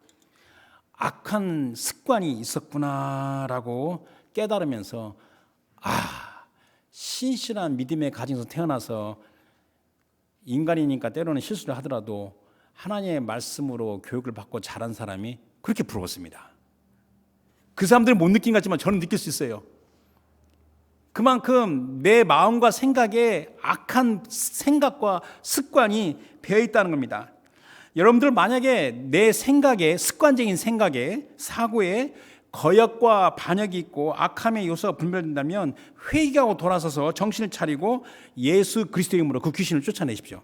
악한 습관이 있었구나라고 깨달으면서 신실한 믿음의 가정에서 태어나서 인간이니까 때로는 실수를 하더라도 하나님의 말씀으로 교육을 받고 자란 사람이 그렇게 부러웠습니다. 그 사람들은 못 느낀 것 같지만 저는 느낄 수 있어요. 그만큼 내 마음과 생각에 악한 생각과 습관이 배어 있다는 겁니다. 여러분들 만약에 내 생각에, 습관적인 생각에, 사고에 거역과 반역이 있고 악함의 요소가 분별된다면 회개하고 돌아서서 정신을 차리고 예수 그리스도의 이름으로 그 귀신을 쫓아내십시오.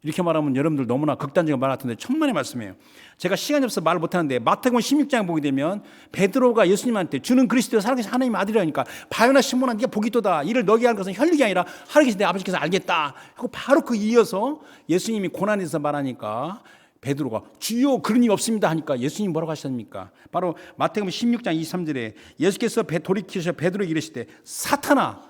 이렇게 말하면 여러분들 너무나 극단적인 말 같은데 천만의 말씀이에요. 제가 시간이 없어서 말을 못하는데 마태복음 16장 보게 되면 베드로가 예수님한테 주는 그리스도의 살아계신 하나님의 아들이라니까 바요나 시몬아 네가 복이도다, 이를 너게 하는 것은 혈육이 아니라 하나님께서 내 아버지께서 알겠다 하고 바로 그 이어서 예수님이 고난에서 말하니까 베드로가 주여 그런 일 없습니다 하니까 예수님이 뭐라고 하셨습니까? 바로 마태복음 16장 23절에 예수께서 돌이키셔 베드로에게 이르시되 사탄아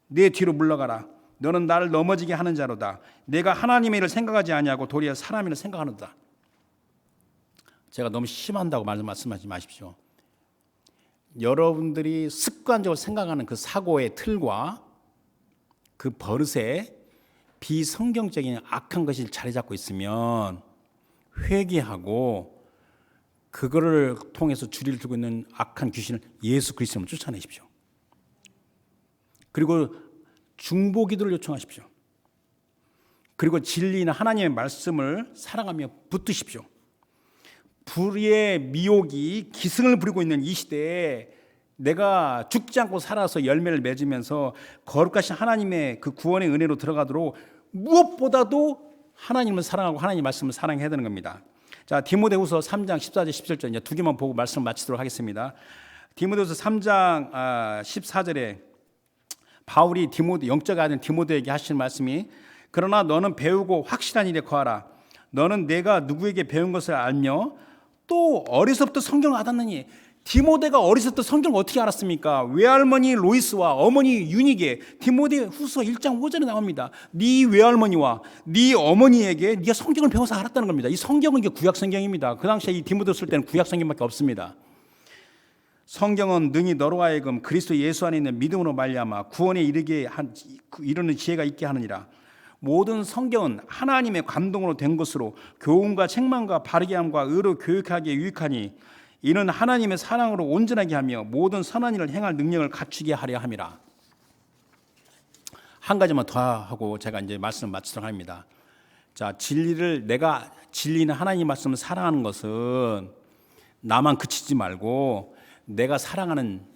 내 뒤로 물러가라, 너는 나를 넘어지게 하는 자로다. 내가 하나님의 일을 생각하지 아니하고 도리어 사람의 일을 생각하는다. 제가 너무 심한다고 말씀하지 마십시오. 여러분들이 습관적으로 생각하는 그 사고의 틀과 그 버릇에 비성경적인 악한 것이 자리 잡고 있으면 회개하고 그거를 통해서 주리를 두고 있는 악한 귀신을 예수 그리스도로 쫓아내십시오. 그리고 중보기도를 요청하십시오. 그리고 진리나 하나님의 말씀을 사랑하며 붙드십시오. 불의의 미혹이 기승을 부리고 있는 이 시대에 내가 죽지 않고 살아서 열매를 맺으면서 거룩하신 하나님의 그 구원의 은혜로 들어가도록 무엇보다도 하나님을 사랑하고 하나님의 말씀을 사랑해야 되는 겁니다. 자, 디모데후서 3장 14절 17절 이제 두 개만 보고 말씀을 마치도록 하겠습니다. 디모데후서 3장 14절에 바울이 영적 아들 디모데에게 하시는 말씀이 그러나 너는 배우고 확실한 일에 거하라. 너는 내가 누구에게 배운 것을 알며 또 어려서부터 성경을 알았느니. 디모데가 어렸을 때 성경을 어떻게 알았습니까? 외할머니 로이스와 어머니 유닉에 디모데 후서 1장 5절에 나옵니다. 네 외할머니와 네 어머니에게 네가 성경을 배워서 알았다는 겁니다. 이 성경은 이게 구약 성경입니다. 그 당시에 이 디모데 쓸 때는 구약 성경밖에 없습니다. 성경은 능히 너로 하여금 그리스도 예수 안에 있는 믿음으로 말미암아 구원에 이르는 지혜가 있게 하느니라. 모든 성경은 하나님의 감동으로 된 것으로 교훈과 책망과 바르게 함과 의로 교육하기에 유익하니 이는 하나님의 사랑으로 온전하게 하며 모든 선한 일을 행할 능력을 갖추게 하려 함이라. 한 가지만 더 하고 제가 이제 말씀을 마치도록 합니다. 자, 내가 진리는 하나님 말씀을 사랑하는 것은 나만 그치지 말고 내가 사랑하는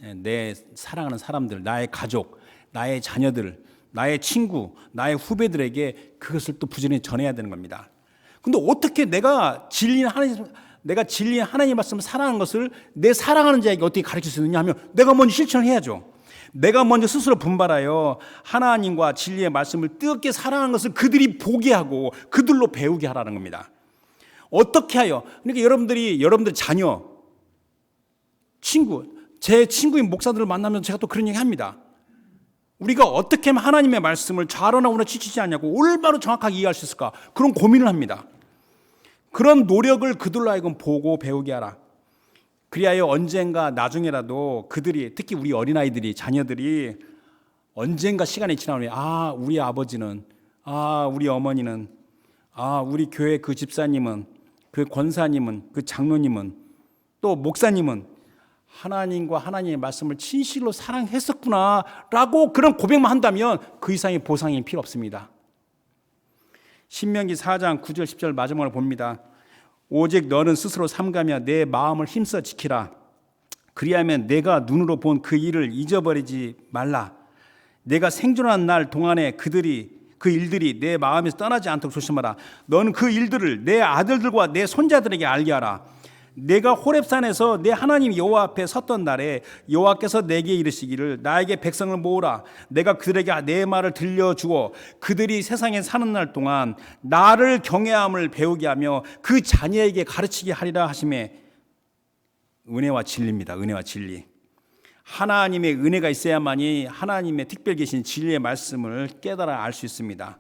사람들, 나의 가족, 나의 자녀들, 나의 친구, 나의 후배들에게 그것을 또 부지런히 전해야 되는 겁니다. 근데 어떻게 내가 진리는 하나님 말씀을 사랑하는 것을 내 사랑하는 자에게 어떻게 가르칠 수 있느냐 하면 내가 먼저 실천을 해야죠. 내가 먼저 스스로 분발하여 하나님과 진리의 말씀을 뜨겁게 사랑하는 것을 그들이 보게 하고 그들로 배우게 하라는 겁니다. 어떻게 하여? 그러니까 여러분들 자녀, 친구, 제 친구인 목사들을 만나면 제가 또 그런 얘기 합니다. 우리가 어떻게 하면 하나님의 말씀을 좌로나 우나 치치지 않냐고 올바로 정확하게 이해할 수 있을까? 그런 고민을 합니다. 그런 노력을 그들로 하여금 보고 배우게 하라. 그리하여 언젠가 나중에라도 그들이, 특히 우리 어린아이들이, 자녀들이 언젠가 시간이 지나면 우리 아버지는, 우리 어머니는, 우리 교회 그 집사님은, 그 권사님은, 그 장로님은, 또 목사님은 하나님과 하나님의 말씀을 진실로 사랑했었구나라고 그런 고백만 한다면 그 이상의 보상이 필요 없습니다. 신명기 4장 9절 10절 마지막을 봅니다. 오직 너는 스스로 삼가며 내 마음을 힘써 지키라. 그리하면 내가 눈으로 본 그 일을 잊어버리지 말라. 내가 생존한 날 동안에 그 일들이 내 마음에서 떠나지 않도록 조심하라. 너는 그 일들을 내 아들들과 내 손자들에게 알게 하라. 내가 호렙산에서 내 하나님 여호와 앞에 섰던 날에 여호와께서 내게 이르시기를 나에게 백성을 모으라. 내가 그들에게 내 말을 들려주어 그들이 세상에 사는 날 동안 나를 경외함을 배우게 하며 그 자녀에게 가르치게 하리라 하심에 은혜와 진리입니다. 은혜와 진리. 하나님의 은혜가 있어야만이 하나님의 특별 계신 진리의 말씀을 깨달아 알 수 있습니다.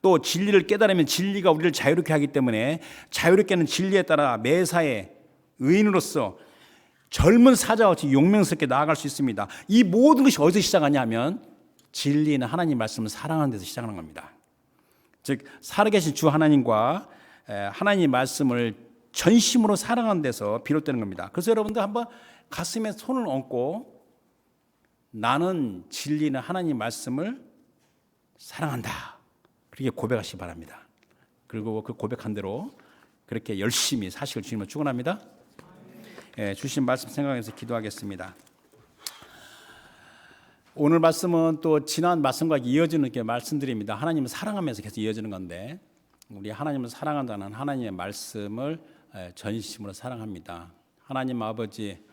또 진리를 깨달으면 진리가 우리를 자유롭게 하기 때문에 자유롭게 하는 진리에 따라 매사에 의인으로서 젊은 사자같이 용맹스럽게 나아갈 수 있습니다. 이 모든 것이 어디서 시작하냐 하면 진리는 하나님 말씀을 사랑하는 데서 시작하는 겁니다. 즉 살아계신 주 하나님과 하나님 말씀을 전심으로 사랑하는 데서 비롯되는 겁니다. 그래서 여러분들 한번 가슴에 손을 얹고 나는 진리는 하나님 말씀을 사랑한다. 그렇게 고백하시기 바랍니다. 그리고 그 고백한 대로 그렇게 열심히 사시길 주님을 축원합니다. 주신 말씀 생각해서 기도하겠습니다. 오늘 말씀은 또 지난 말씀과 이어지는 이렇게 말씀드립니다. 하나님을 사랑하면서 계속 이어지는 건데 우리 하나님을 사랑한다는 하나님의 말씀을 전심으로 사랑합니다. 하나님 아버지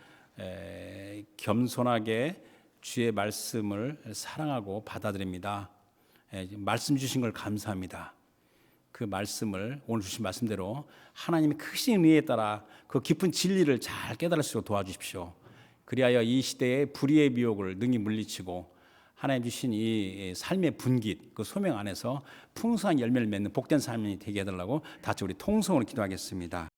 겸손하게 주의 말씀을 사랑하고 받아들입니다. 말씀 주신 걸 감사합니다. 그 말씀을 오늘 주신 말씀대로 하나님의 크신 은혜에 따라 그 깊은 진리를 잘 깨달을 수 있도록 도와주십시오. 그리하여 이 시대의 불의의 미혹을 능히 물리치고 하나님 주신 이 삶의 분깃 그 소명 안에서 풍성한 열매를 맺는 복된 삶이 되게 해달라고 다 같이 우리 통성으로 기도하겠습니다.